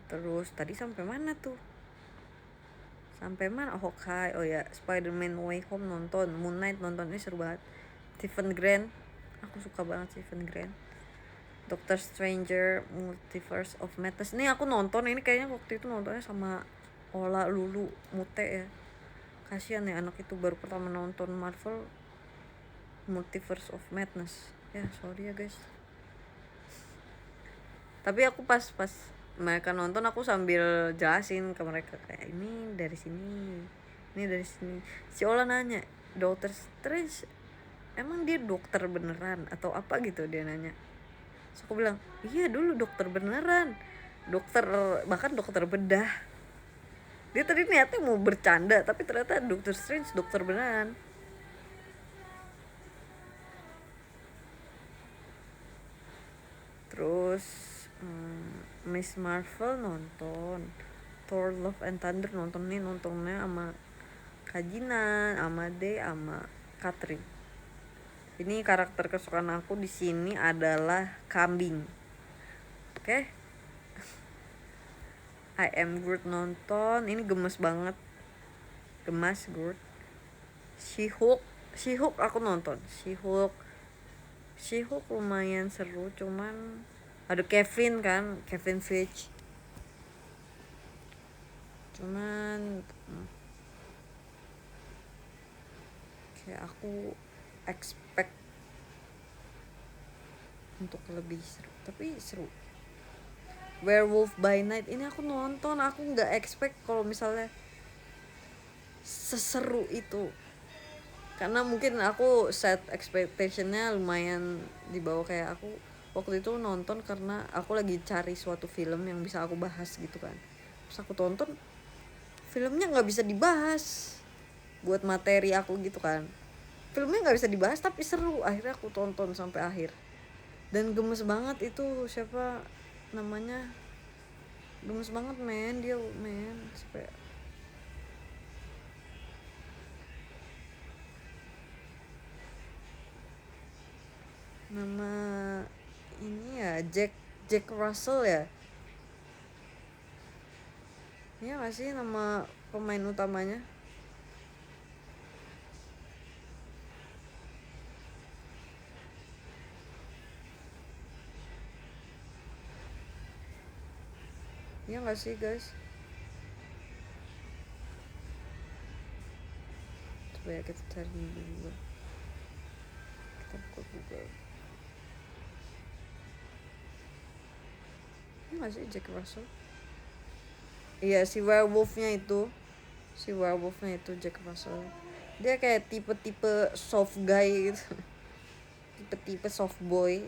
Terus tadi sampai mana tuh? Hawkeye, Spider-Man No Way Home nonton, Moon Knight nontonnya seru banget. Stephen Grant, aku suka banget Stephen Grant. Doctor Stranger Multiverse of Madness, ini aku nonton, ini kayaknya waktu itu nontonnya sama Ola Lulu Mute ya. Kasian ya anak itu baru pertama nonton Marvel Multiverse of Madness. Ya sorry ya guys. Tapi aku pas mereka nonton, aku sambil jelasin ke mereka kayak ini dari sini. Si Ola nanya, Doctor Strange emang dia dokter beneran atau apa gitu, dia nanya. Terus aku bilang, iya dulu dokter beneran, bahkan dokter bedah. Dia tadi niatnya mau bercanda, tapi ternyata Doctor Strange dokter beneran. Terus Miss Marvel nonton, Thor Love and Thunder nontonnya sama Kajinan, sama D, sama Katrin. Ini karakter kesukaan aku di sini adalah kambing. Oke? I Am Groot nonton, ini gemes banget. Groot. She-Hulk aku nonton. She-Hulk lumayan seru, cuman ada Kevin Feige. Cuman kayak aku expect untuk lebih seru, tapi seru. Werewolf by Night ini aku nonton, aku nggak expect kalau misalnya seseru itu, karena mungkin aku set expectationnya lumayan di bawah. Kayak aku waktu itu nonton karena aku lagi cari suatu film yang bisa aku bahas gitu kan, terus aku tonton filmnya nggak bisa dibahas buat materi aku gitu kan, filmnya nggak bisa dibahas tapi seru, akhirnya aku tonton sampai akhir dan gemes banget. Itu siapa namanya, gemes banget men, dia men sampai nama ini ya Jack Russell ya, iya gak sih nama pemain utamanya? Iya gak sih guys? Coba ya kita cari dulu, kita buka Google. Iya gak sih Jack Russell? Iya si werewolfnya itu Jack Russell. Dia kayak tipe-tipe soft guy gitu, tipe-tipe soft boy,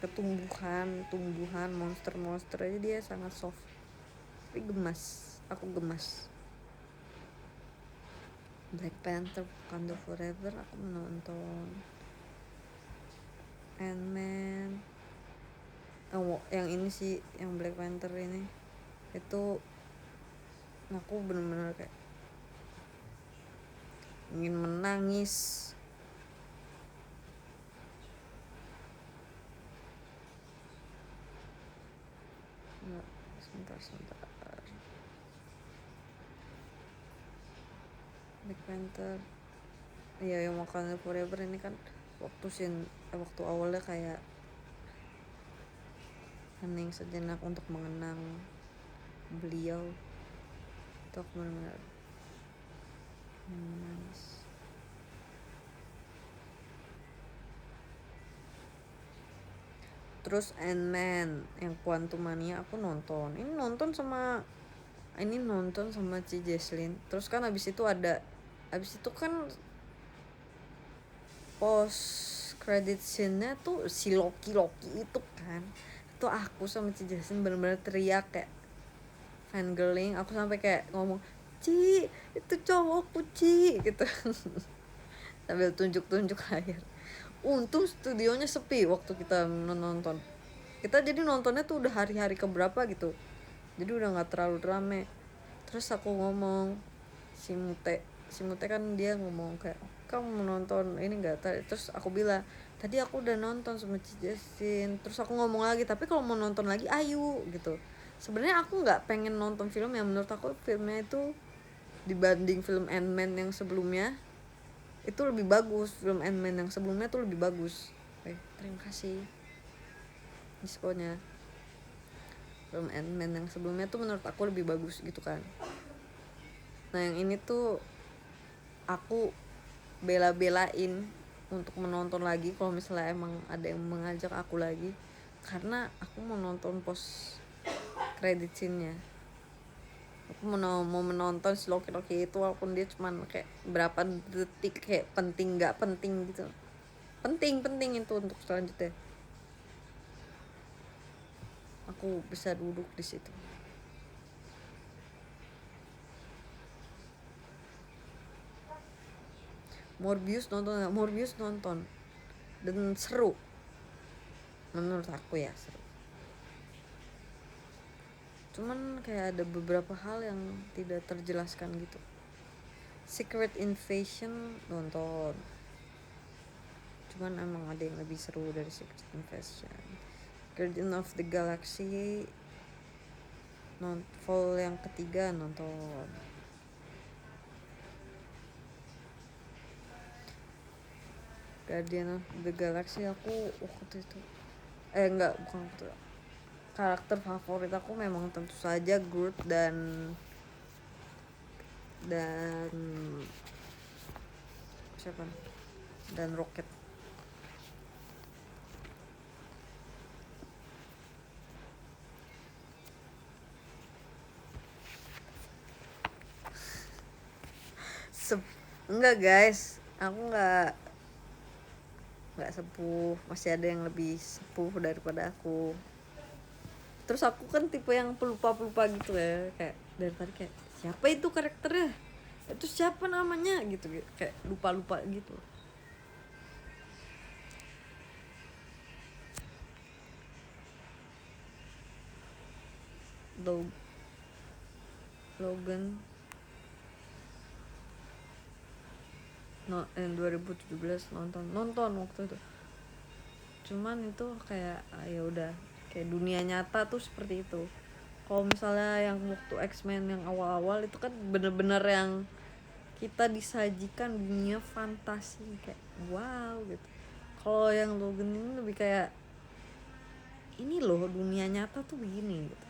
tumbuhan monster aja dia sangat soft tapi gemas, aku gemas. Black Panther Wakanda Forever aku menonton, Ant-Man, yang ini sih yang Black Panther ini itu aku bener-bener kayak ingin menangis. Nggak, sebentar Black Panther iya yang Wakanda Forever ini kan waktu awalnya kayak hening sejenak untuk mengenang beliau, itu aku benar-benar menangis. Terus Ant-Man yang Quantumania aku nonton sama Ci Jesslyn. Terus kan abis itu kan post credit scene-nya tuh si Loki itu kan, itu aku sama Ci Jesslyn bener-bener teriak kayak fangirling, aku sampai kayak ngomong Ci itu cowokku Ci gitu sambil tunjuk layar. Untung studionya sepi waktu kita nonton, kita jadi nontonnya tuh udah hari-hari keberapa gitu, jadi udah nggak terlalu rame. Terus aku ngomong si Mute kan dia ngomong kayak kamu mau nonton ini nggak tadi, terus aku bilang tadi aku udah nonton sama Cijesin. Terus aku ngomong lagi tapi kalau mau nonton lagi ayo gitu. Sebenarnya aku nggak pengen nonton film yang menurut aku filmnya itu dibanding film Ant-Man yang sebelumnya itu lebih bagus, film Ant-Man yang sebelumnya tuh lebih bagus. Terima kasih diskonya. Film Ant-Man yang sebelumnya tuh menurut aku lebih bagus gitu kan. Nah yang ini tuh aku bela-belain untuk menonton lagi kalau misalnya emang ada yang mengajak aku lagi, karena aku mau nonton post credit scene-nya. Aku mau menonton si Loki itu walaupun dia cuman kayak berapa detik, kayak penting nggak penting gitu. Penting itu untuk selanjutnya. Aku bisa duduk di situ. Morbius nonton dan seru, menurut aku ya seru. Cuman kayak ada beberapa hal yang tidak terjelaskan gitu. Secret Invasion nonton, cuman emang ada yang lebih seru dari Secret Invasion. Guardian of the Galaxy Fall yang ketiga nonton. Guardian of the Galaxy aku waktu itu bukan waktu itu. Karakter favorit aku memang tentu saja Groot dan siapa? Dan Rocket. Enggak guys, aku nggak sepuh, masih ada yang lebih sepuh daripada aku. Terus aku kan tipe yang pelupa gitu ya, kayak dari tadi kayak siapa itu karakternya, itu siapa namanya gitu, kayak lupa gitu. Logan no, 2017 nonton waktu itu, cuman itu kayak ya udah, kayak dunia nyata tuh seperti itu. Kalau misalnya yang waktu X-Men yang awal-awal itu kan bener-bener yang kita disajikan dunia fantasi kayak wow gitu. Kalau yang Logan ini lebih kayak ini loh dunia nyata tuh begini gitu.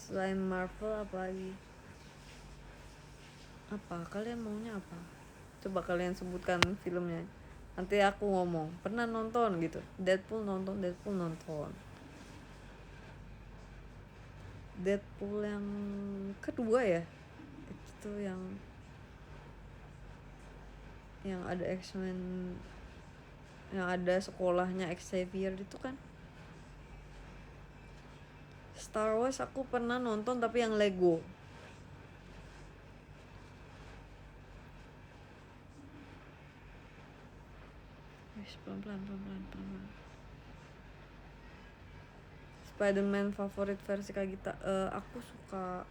Selain Marvel apa lagi? Apa kalian maunya apa? Coba kalian sebutkan filmnya, nanti aku ngomong pernah nonton gitu. Deadpool nonton Deadpool yang kedua ya, itu yang ada X-Men, yang ada sekolahnya Xavier itu kan. Star Wars aku pernah nonton tapi yang Lego. Pelan-pelan. Spider-Man favorit versi Kak Gita, aku suka,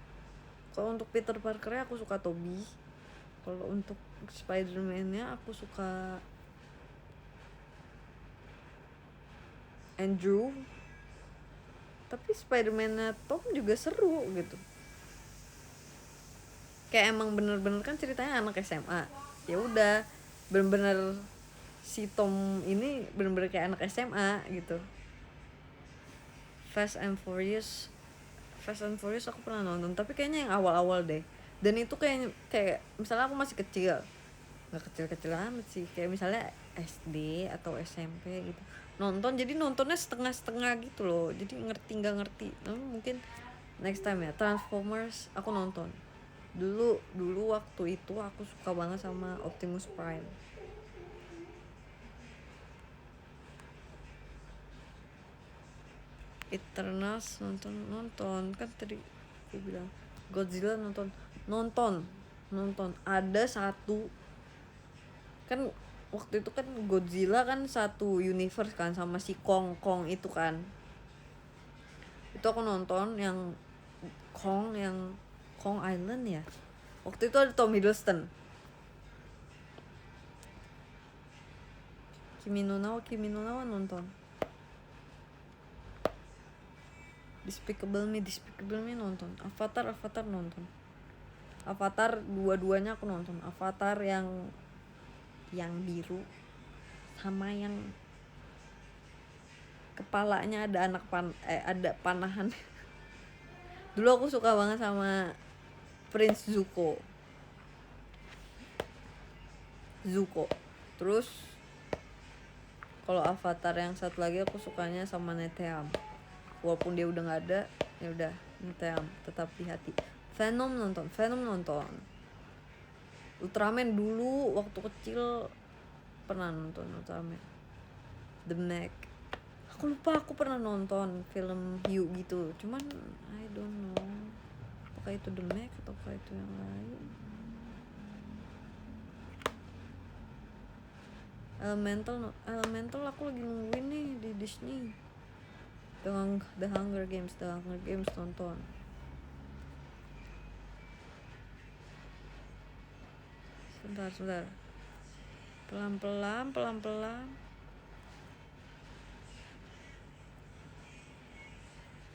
kalau untuk Peter Parker aku suka Tobey. Kalau untuk Spider-Man-nya aku suka Andrew. Tapi Spider-Man-nya Tom juga seru gitu. Kayak emang bener-bener kan ceritanya anak SMA. Ya udah, bener-bener si Tom ini bener-bener kayak anak SMA gitu. Fast and Furious aku pernah nonton, tapi kayaknya yang awal-awal deh. Dan itu kayak misalnya aku masih kecil, nggak kecil amat sih, kayak misalnya SD atau SMP gitu nonton, jadi nontonnya setengah-setengah gitu loh, jadi nggak ngerti. Mungkin next time ya. Transformers aku nonton dulu waktu itu aku suka banget sama Optimus Prime. Eternals nonton kan tadi aku bilang. Godzilla nonton ada satu kan, waktu itu kan Godzilla kan satu universe kan sama si Kong itu kan. Itu aku nonton yang Kong Island ya. Waktu itu ada Tom Hiddleston. Kimi no Na wa nonton. Despicable Me nonton. Avatar nonton. Avatar dua-duanya aku nonton. Avatar yang biru sama yang kepalanya ada ada panahan. Dulu aku suka banget sama Prince Zuko. Terus kalau Avatar yang satu lagi aku sukanya sama Netheam. Walaupun dia udah nggak ada, ya udah Netheam tetap di hati. Venom nonton. Ultraman dulu waktu kecil pernah nonton Ultraman. The Meg. Aku lupa aku pernah nonton film Hugh gitu. Cuman I don't know apakah itu The Meg atau itu yang lain. Elemental aku lagi nungguin nih di Disney. The Hunger Games nonton. Sebentar. Pelan-pelan.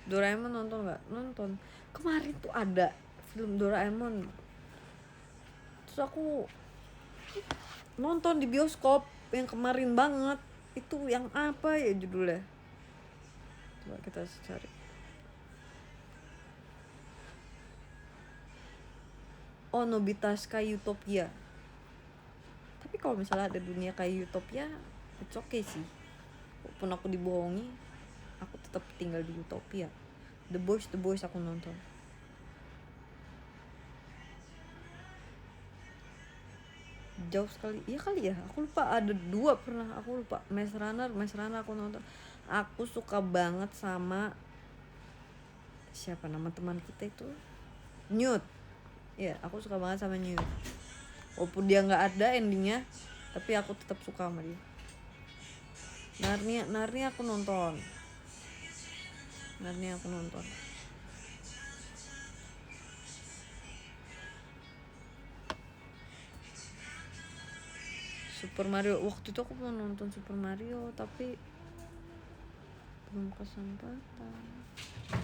Doraemon nonton nggak? Nonton. Kemarin tuh ada film Doraemon. Terus aku nonton di bioskop yang kemarin banget. Itu yang apa ya judulnya? Coba kita cari. Oh, Nobita Sky Utopia. Tapi kalau misalnya ada dunia kayak Utopia, it's okay sih. Walaupun aku dibohongi, aku tetap tinggal di Utopia. The Boys aku nonton. Jauh sekali, iya kali ya, aku lupa, ada 2 pernah, aku lupa. Maze Runner aku nonton. Aku suka banget sama siapa nama teman kita itu, Newt. Ya, aku suka banget sama Newt. Walaupun dia nggak ada endingnya, tapi aku tetap suka sama dia. Narnia aku nonton. Super Mario, waktu itu aku mau nonton Super Mario tapi belum kesempatan.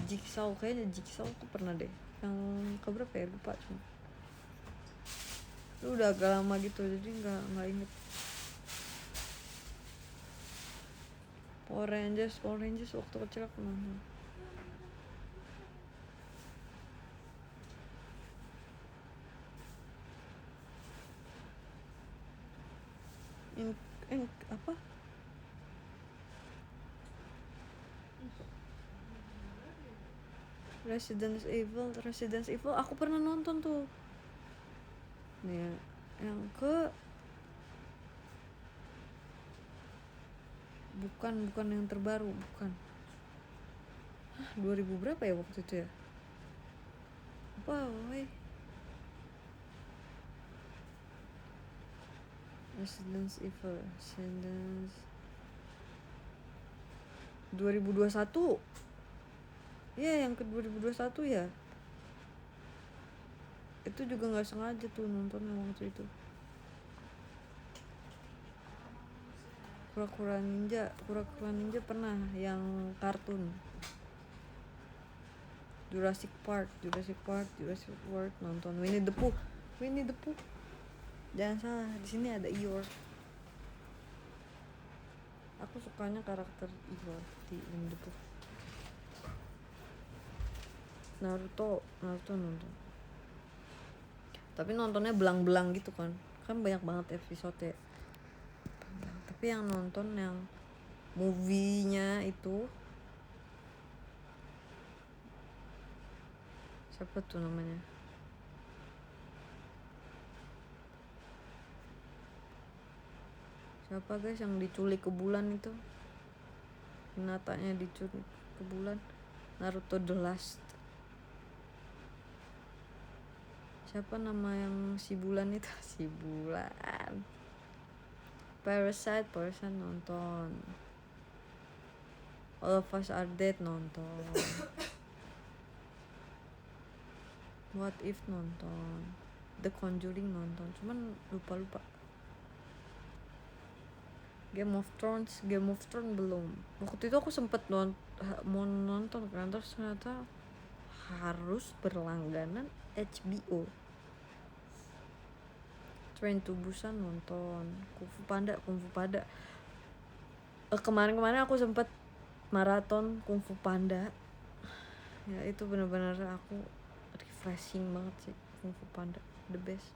Jigsaw, kayaknya Jigsaw aku pernah deh. Yang keberapa ya, lupa cuma. Itu udah agak lama gitu, jadi nggak inget. Power Rangers waktu kecil aku nonton. Apa? Resident Evil aku pernah nonton tuh. Nih, yang bukan yang terbaru, bukan. 2000 berapa ya waktu itu ya? Apa, woi? Resident Evil 2021. Iya, yang ke 2021 ya. Itu juga nggak sengaja tuh nontonnya waktu itu. Kura-kura ninja pernah yang kartun. Jurassic Park nonton. Winnie the Pooh. Jangan salah, di sini ada Eeyore. Aku sukanya karakter Eeyore di Winnie the Pooh. Naruto nonton. Tapi nontonnya belang-belang gitu kan banyak banget episode ya. Tapi yang nonton yang movie-nya itu siapa tuh namanya? Siapa guys yang diculik ke bulan itu? Hinatanya diculik ke bulan. Naruto The Last. Siapa nama yang si bulan itu? Si bulan. Parasite nonton. All of Us Are Dead nonton. What If nonton. The Conjuring nonton. Cuman lupa. Game of Thrones belum. Waktu itu aku sempet mau nonton kan, terus ternyata harus berlangganan HBO. Train to Busan nonton. Kung Fu Panda. Kemarin aku sempet maraton Kung Fu Panda. Ya itu benar-benar aku refreshing banget sih. Kung Fu Panda the best.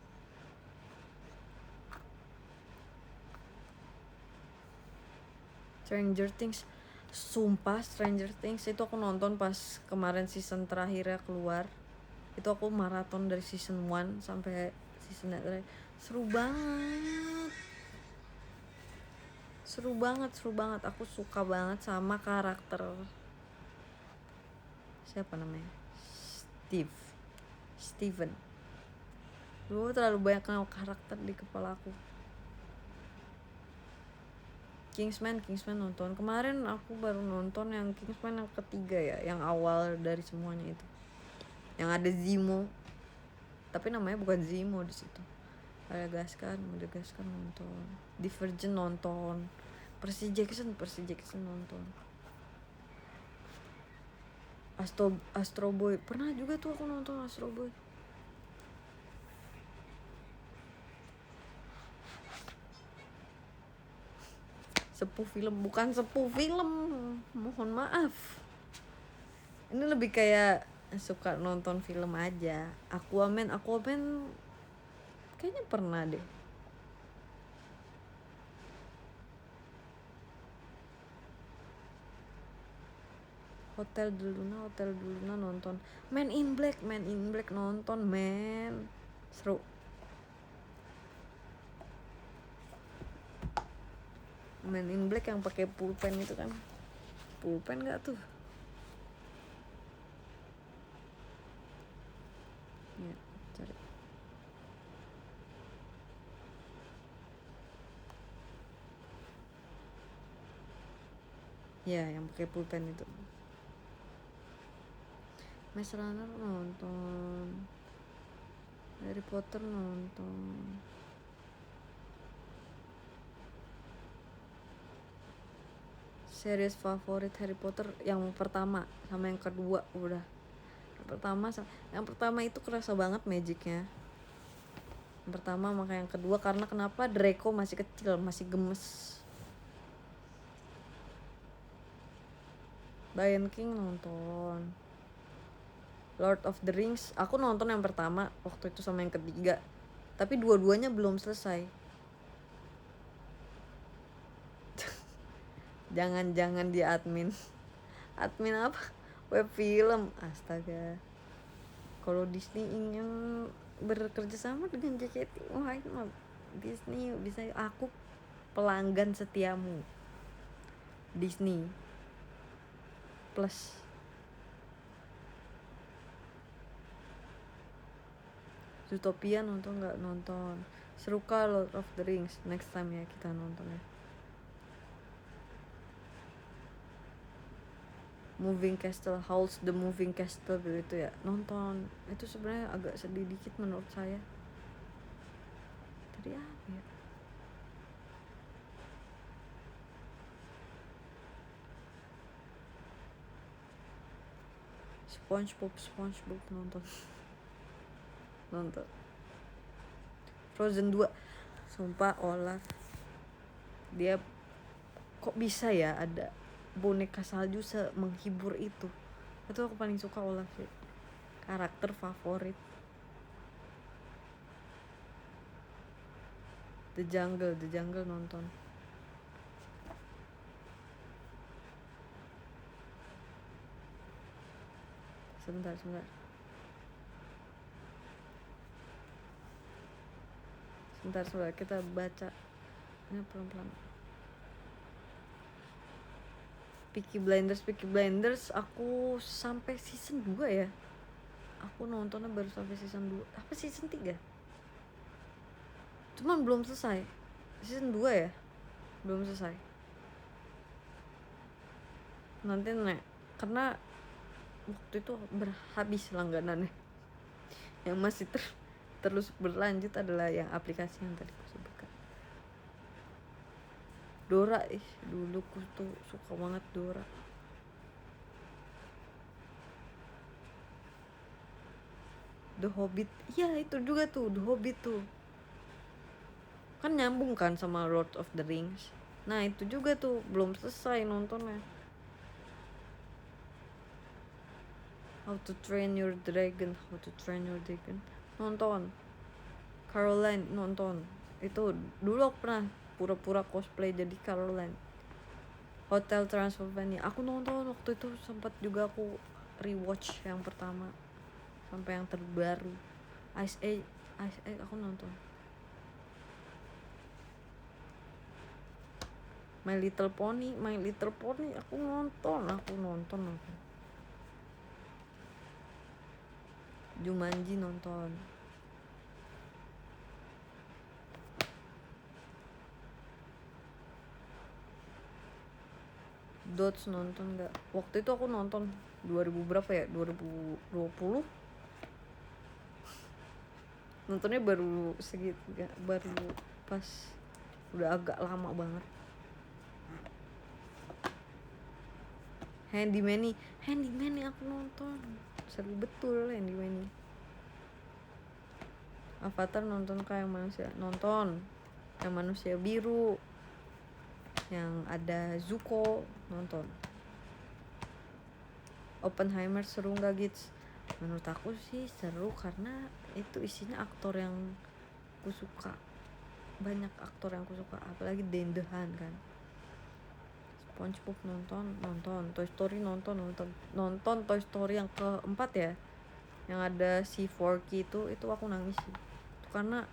Stranger Things, sumpah Stranger Things itu aku nonton pas kemarin season terakhirnya keluar. Itu aku maraton dari season 1 sampai season terakhir. Seru banget. Aku suka banget sama karakter siapa namanya? Steven. Lu terlalu banyak karakter di kepala aku. Kingsman nonton. Kemarin aku baru nonton yang Kingsman yang ketiga ya, yang awal dari semuanya itu. Yang ada Zemo. Tapi namanya bukan Zemo di situ. Madagascar nonton. Divergent nonton. Percy Jackson nonton. Astro Boy pernah juga tuh aku nonton Astro Boy. Bukan sepuh film, mohon maaf. Ini lebih kayak suka nonton film aja. Aquaman kayaknya pernah deh. Hotel de Luna nonton. Man in Black nonton men, seru. Man in Black yang pakai pulpen itu kan, pulpen nggak tuh? Ya, cari. Ya, yang pakai pulpen itu. Maze Runner nonton, Harry Potter nonton. Series favorit Harry Potter yang pertama sama yang kedua udah. Yang pertama itu kerasa banget magicnya. Yang pertama maka yang kedua karena kenapa? Draco masih kecil, masih gemes. Lion King nonton. Lord of the Rings aku nonton yang pertama waktu itu sama yang ketiga, tapi dua-duanya belum selesai. Jangan di admin apa, web film, astaga. Kalau Disney ingin bekerja sama dengan JKT, wah itu mah Disney bisa. Aku pelanggan setiamu Disney Plus. Zootopia nonton nggak? Nonton. Seru kah Lord of the Rings? Next time ya kita nonton ya. Moving Castle, Howl's the Moving Castle gitu ya, nonton. Itu sebenarnya agak sedih dikit menurut saya. Tadi apa ya? SpongeBob nonton. Frozen 2 sumpah Olaf, dia kok bisa ya ada boneka salju menghibur itu aku paling suka Olaf sih, karakter favorit. The Jungle nonton. Sebentar kita baca ini pelan-pelan. Peaky Blinders aku sampai season 2 ya. Aku nontonnya baru sampai season 2. Apa season 3? Cuman belum selesai. Season 2 ya? Belum selesai. Nanti karena waktu itu habis langganannya. Yang masih terus berlanjut adalah yang aplikasi yang tadi aku sebutkan. Dora, dulu aku tuh suka banget Dora. The Hobbit, iya itu juga tuh The Hobbit tuh. Kan nyambung kan sama Lord of the Rings. Nah itu juga tuh belum selesai nontonnya. How to Train Your Dragon nonton. Caroline nonton. Itu dulu aku pernah pura-pura cosplay jadi Caroline. Hotel Transylvania aku nonton waktu itu, sempat juga aku rewatch yang pertama sampai yang terbaru. Ice Age aku nonton. My Little Pony aku nonton. Jumanji nonton. Dots nonton nggak? Waktu itu aku nonton 2000 berapa ya? 2020. Nontonnya baru segitu, baru pas udah agak lama banget. Handyman aku nonton, seru betul Handyman. Avatar nonton kayak manusia, nonton yang manusia biru yang ada Zuko, nonton. Oppenheimer seru nggak Gits? Menurut aku sih seru karena itu isinya aktor yang aku suka, banyak aktor yang aku suka, apalagi Dan DeHaan kan. SpongeBob nonton Toy Story nonton Toy Story yang keempat ya, yang ada si Forky itu aku nangis sih. Itu karena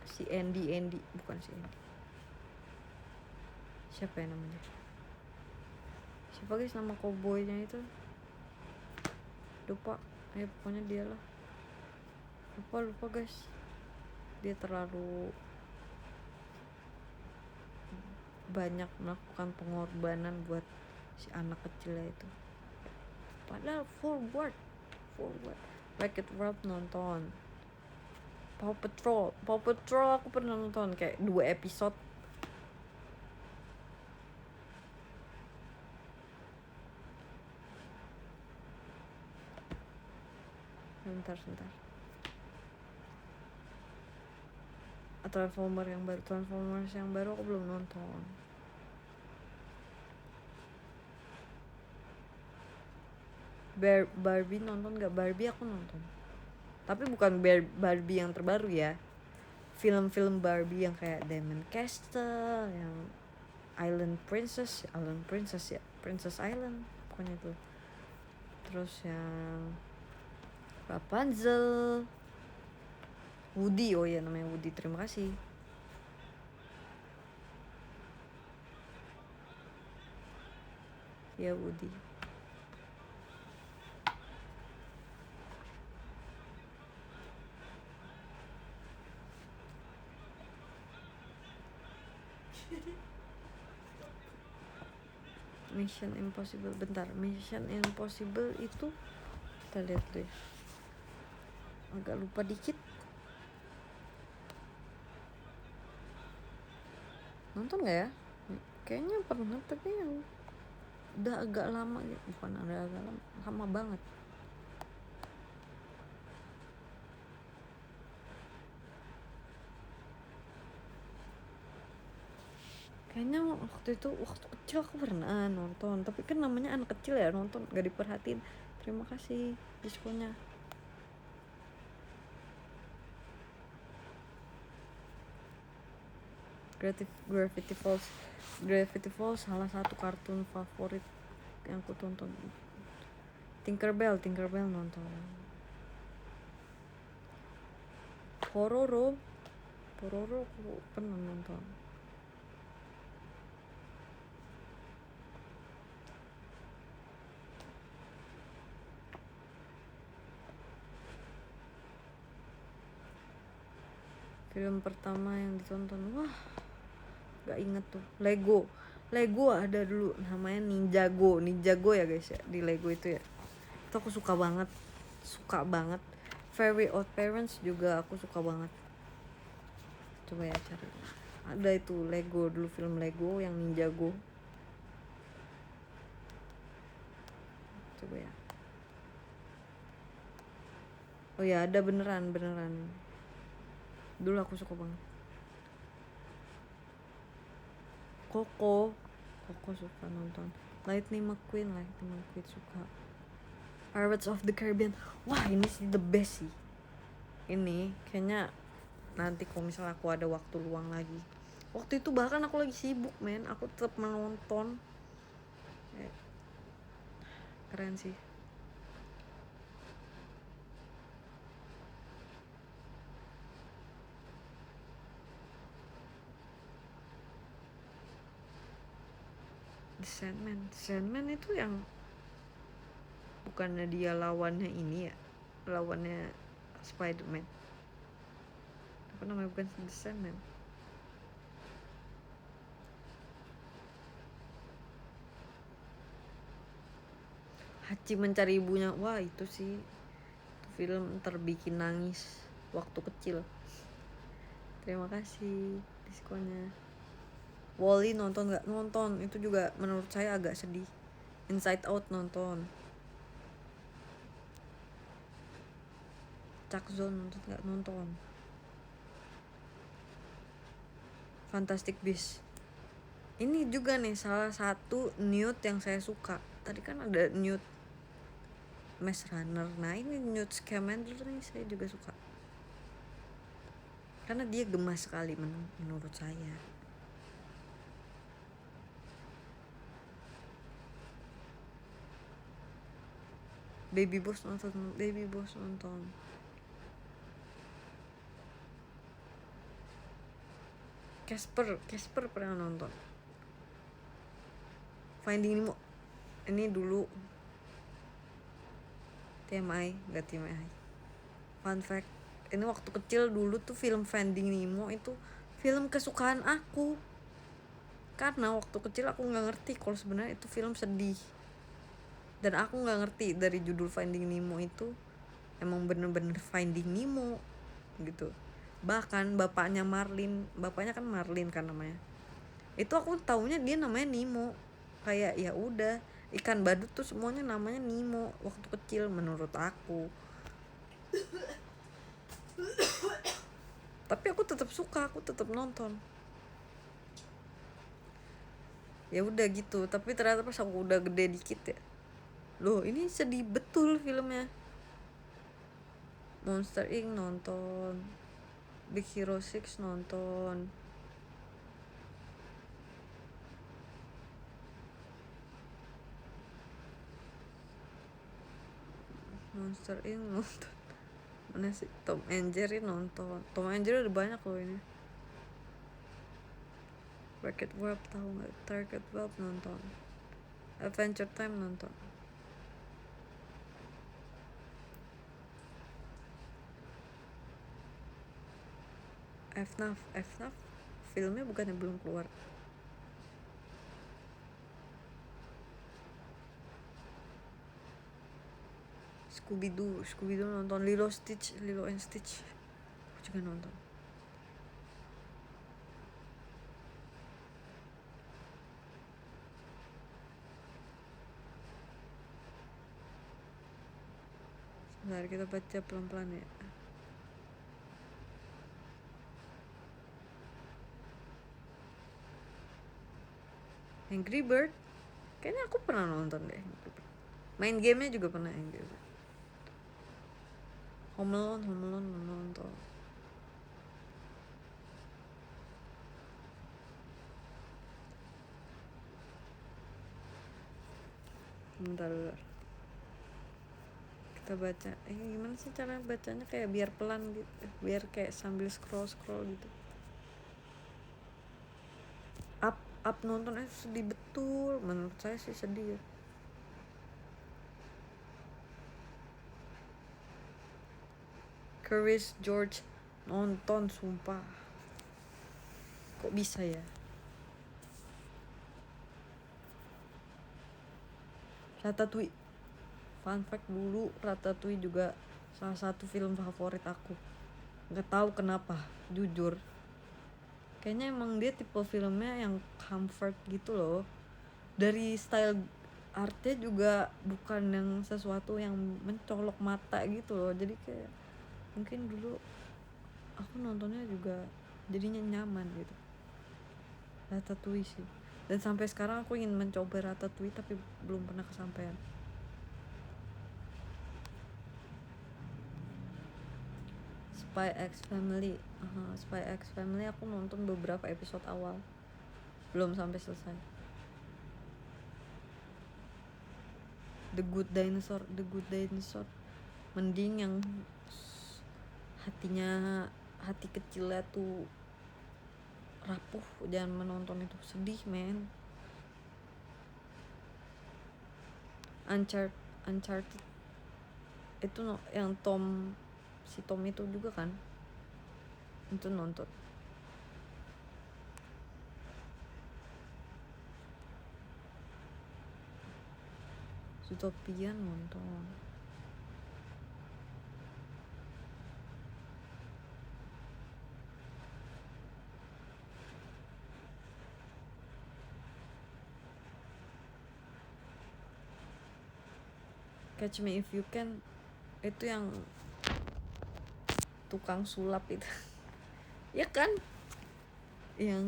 si Andy bukan si Andy, siapa ya namanya, siapa guys nama cowboynya itu, lupa ya pokoknya dia lah, lupa guys, dia terlalu banyak melakukan pengorbanan buat si anak kecilnya itu, padahal forward Wreck-It Ralph nonton, Paw Patrol aku pernah nonton kayak 2 episode. Sebentar. Transformers yang baru aku belum nonton. Barbie nonton gak? Barbie aku nonton, tapi bukan Barbie yang terbaru ya, film-film Barbie yang kayak Diamond Castle, yang Princess ya, Princess Island pokoknya itu, terus yang Rapunzel, Woody, oh iya namanya Woody, terima kasih. Ya Woody. Mission Impossible, bentar, Mission Impossible itu kita lihat deh, agak lupa dikit. Nonton gak ya? Kayaknya pernah, tapi yang udah agak lama ya, bukan agak lama banget. Kayaknya waktu kecil aku pernah nonton, tapi kan namanya anak kecil ya, nonton gak diperhatiin. Terima kasih diskonnya. Gravity Falls salah satu kartun favorit yang aku tonton. Tinkerbell nonton. Pororo aku pernah nonton. Film pertama yang ditonton, wah gak inget tuh, Lego ada dulu namanya Ninjago ya guys ya, di Lego itu ya, itu aku suka banget. Very Odd Parents juga aku suka banget. Coba ya cari, ada itu Lego dulu, film Lego yang Ninjago. Coba ya, oh ya ada beneran dulu aku suka banget. Koko suka nonton. Lightning McQueen suka. Pirates of the Caribbean, wah ini sih the best sih. Ini kayaknya nanti kalau misalnya aku ada waktu luang lagi, waktu itu bahkan aku lagi sibuk aku tetap menonton. Keren sih. The Sandman itu yang bukannya dia lawannya ini ya, lawannya Spider-Man, apa namanya, bukan The Sandman. Hachi Mencari Ibunya, wah itu sih, itu film terbikin nangis waktu kecil. Terima kasih diskonnya. Wall-E nonton gak? Nonton, itu juga menurut saya agak sedih. Inside Out nonton. Chuck Zone nonton gak? Nonton. Fantastic Beasts, ini juga nih salah satu Newt yang saya suka. Tadi kan ada Newt Maze Runner, nah ini Newt Scamander nih saya juga suka, karena dia gemas sekali menurut saya. Baby Boss nonton. Casper pernah nonton. Finding Nemo ini dulu TMI, gak TMI. Fun fact, ini waktu kecil dulu tuh film Finding Nemo itu film kesukaan aku. Karena waktu kecil aku nggak ngerti kalau sebenarnya itu film sedih. Dan aku nggak ngerti dari judul Finding Nemo itu emang bener-bener Finding Nemo gitu. Bahkan bapaknya kan Marlin kan namanya. Itu aku taunya dia namanya Nemo. Kayak ya udah, ikan badut tuh semuanya namanya Nemo waktu kecil menurut aku. Tapi aku tetap suka, aku tetap nonton. Ya udah gitu, tapi ternyata pas aku udah gede dikit ya, loh ini sedih betul filmnya. Monster Inc nonton, Big Hero 6 nonton, Monster Inc nonton. Mana sih Tom and Jerry nonton. Tom and Jerry udah banyak loh ini. Wreck-It Ralph tahu nggak? Wreck-It Ralph nonton. Adventure Time nonton. FNAF filmnya bukannya belum keluar. Scooby-Doo nonton. Lilo and Stitch aku juga nonton. Sebentar kita baca pelan-pelan ya. Angry Bird kayaknya aku pernah nonton deh. Main gamenya juga pernah Angry Bird. Home Alone nonton. Bentar. Kita baca. Gimana sih cara bacanya, kayak biar pelan gitu, biar kayak sambil scroll gitu. Up nonton sedih betul, menurut saya sih sedih ya. Curious George nonton, sumpah. Kok bisa ya? Ratatouille. Fun fact dulu Ratatouille juga salah satu film favorit aku. Nggak tahu kenapa, jujur. Kayaknya emang dia tipe filmnya yang comfort gitu loh. Dari style artnya juga bukan yang sesuatu yang mencolok mata gitu loh. Jadi kayak mungkin dulu aku nontonnya juga jadinya nyaman gitu. Ratatouille sih. Dan sampai sekarang aku ingin mencoba Ratatouille tapi belum pernah kesampaian. Spy X Family aku nonton beberapa episode awal, belum sampai selesai. The Good Dinosaur mending yang hati kecilnya tuh rapuh, jangan menonton itu, sedih men. Uncharted itu yang si Tom itu juga kan, itu nonton. Zootopia nonton. Catch Me If You Can itu yang tukang sulap itu. Ya kan, yang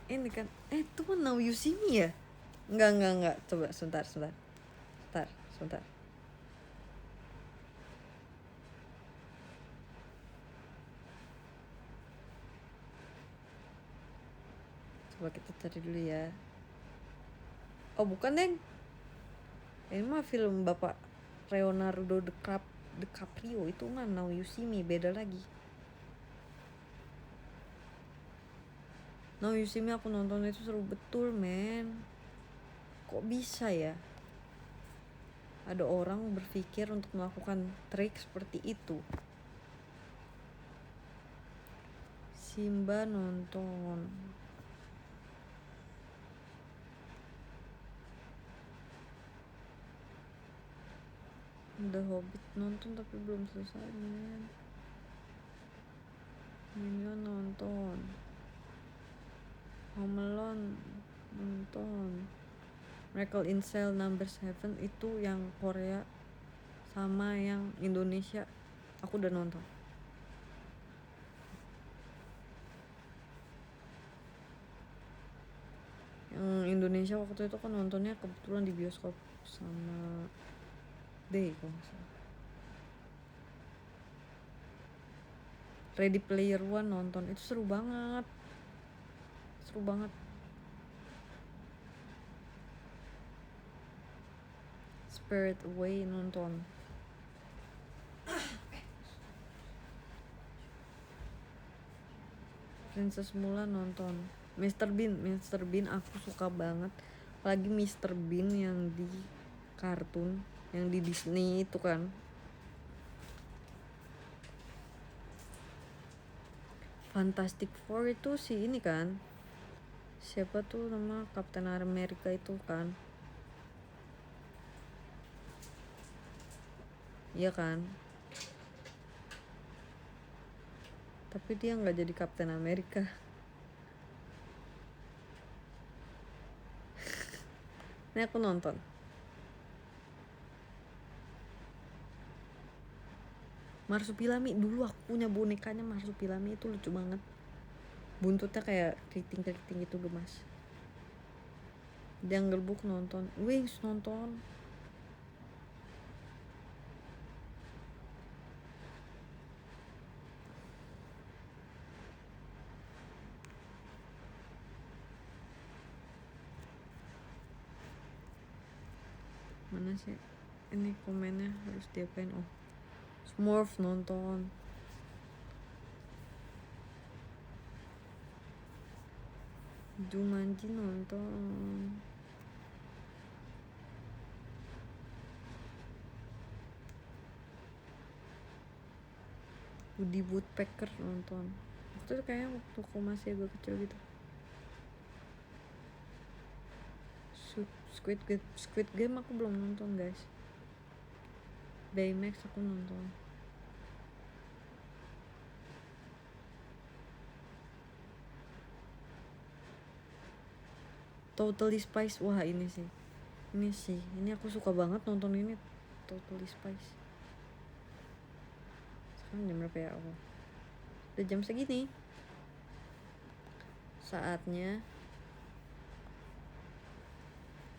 ini kan, itu kan Now You See Me ya? Enggak, coba sebentar. Coba kita cari dulu ya. Oh bukan deng, ini mah film bapak Leonardo DiCaprio itu mah Now You See Me, beda lagi. Now You See Me aku nonton itu seru betul men. Kok bisa ya ada orang berpikir untuk melakukan trik seperti itu. Simba nonton. The Hobbit nonton tapi belum selesai men. Minion nonton. Home Alone nonton. Miracle in Cell Number 7 itu yang Korea sama yang Indonesia aku udah nonton. Yang Indonesia waktu itu kan nontonnya kebetulan di bioskop sama Day kalau nggak salah. Ready Player One nonton, itu seru banget. Spirit Away nonton. Princess Mulan nonton. Mr. Bean aku suka banget. Apalagi Mr. Bean yang di kartun, yang di Disney itu kan. Fantastic Four itu si ini kan, siapa tuh nama Captain America itu kan, iya kan, tapi dia nggak jadi Captain America. Ini aku nonton. Marsupilami, dulu aku punya bonekanya Marsupilami, itu lucu banget. Buntutnya kayak keriting gitu gemas. Jungle Book nonton. Wings nonton. Mana sih ini komennya, harus diapain? Oh, Smurf nonton. Jumanji nonton. Woody Woodpecker nonton. Waktu itu kayaknya waktu aku masih agak kecil gitu. Squid Game aku belum nonton guys. Baymax aku nonton. Totally Spies, wah ini aku suka banget nonton ini. Totally Spies. Sekarang jam berapa ya aku? Udah jam segini. Saatnya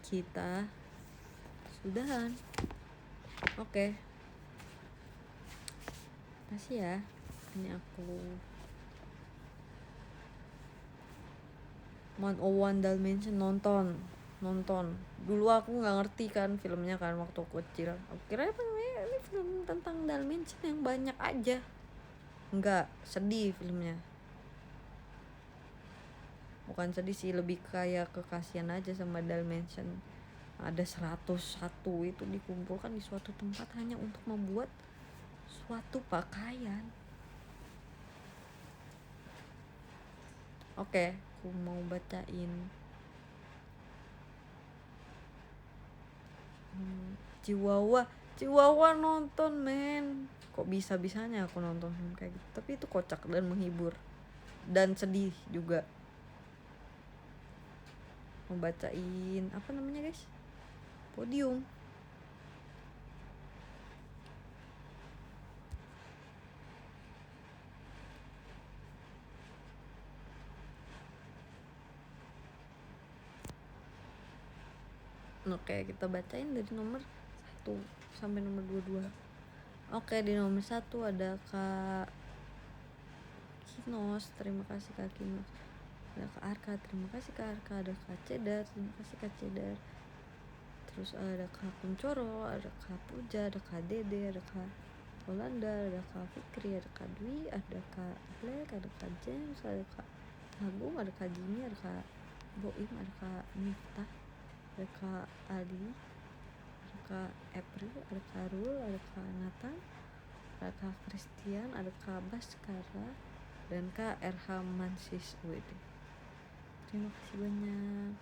kita sudahan. Oke. Makasih ya. Ini aku 101 Dalmatian nonton. Dulu aku nggak ngerti kan filmnya kan waktu aku kecil. Aku kira ini film tentang Dalmatian yang banyak aja. Enggak, sedih filmnya. Bukan sedih sih, lebih kayak kekasian aja sama Dalmatian. Ada 101 itu dikumpulkan di suatu tempat hanya untuk membuat suatu pakaian. Oke, aku mau bacain Chihuahua nonton men. Kok bisa-bisanya aku nonton film kayak gitu. Tapi itu kocak dan menghibur. Dan sedih juga. Mau bacain apa namanya guys? Podium. Oke, kita bacain dari nomor 1 sampai nomor 22. Oke, di nomor 1 ada Kak Kinos, terima kasih Kak Kinos. Ada Kak Arka, terima kasih Kak Arka. Ada Kak Cedar, terima kasih Kak Cedar. terus ada Kak Kuncoro, ada Kak Puja, ada Kak Dede, ada Kak Holanda, ada Kak Fikri, ada Kak Dwi, ada Kak Black, ada Kak James, ada Kak Agung, ada Kak Jimmy, ada Kak Boim, ada Kak Miftah, ada Kak Ali, ada Kak April, ada Kak Rul, ada Kak Nathan, ada Kak Christian, ada Kak Baskara, dan Kak RH Mansis WD. Terima kasih banyak.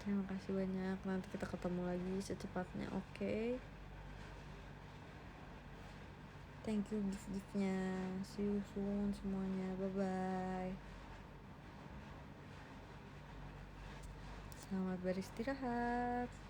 Terima kasih banyak. Nanti kita ketemu lagi secepatnya, oke? Thank you gift-giftnya. See you soon semuanya. Bye-bye. Selamat beristirahat.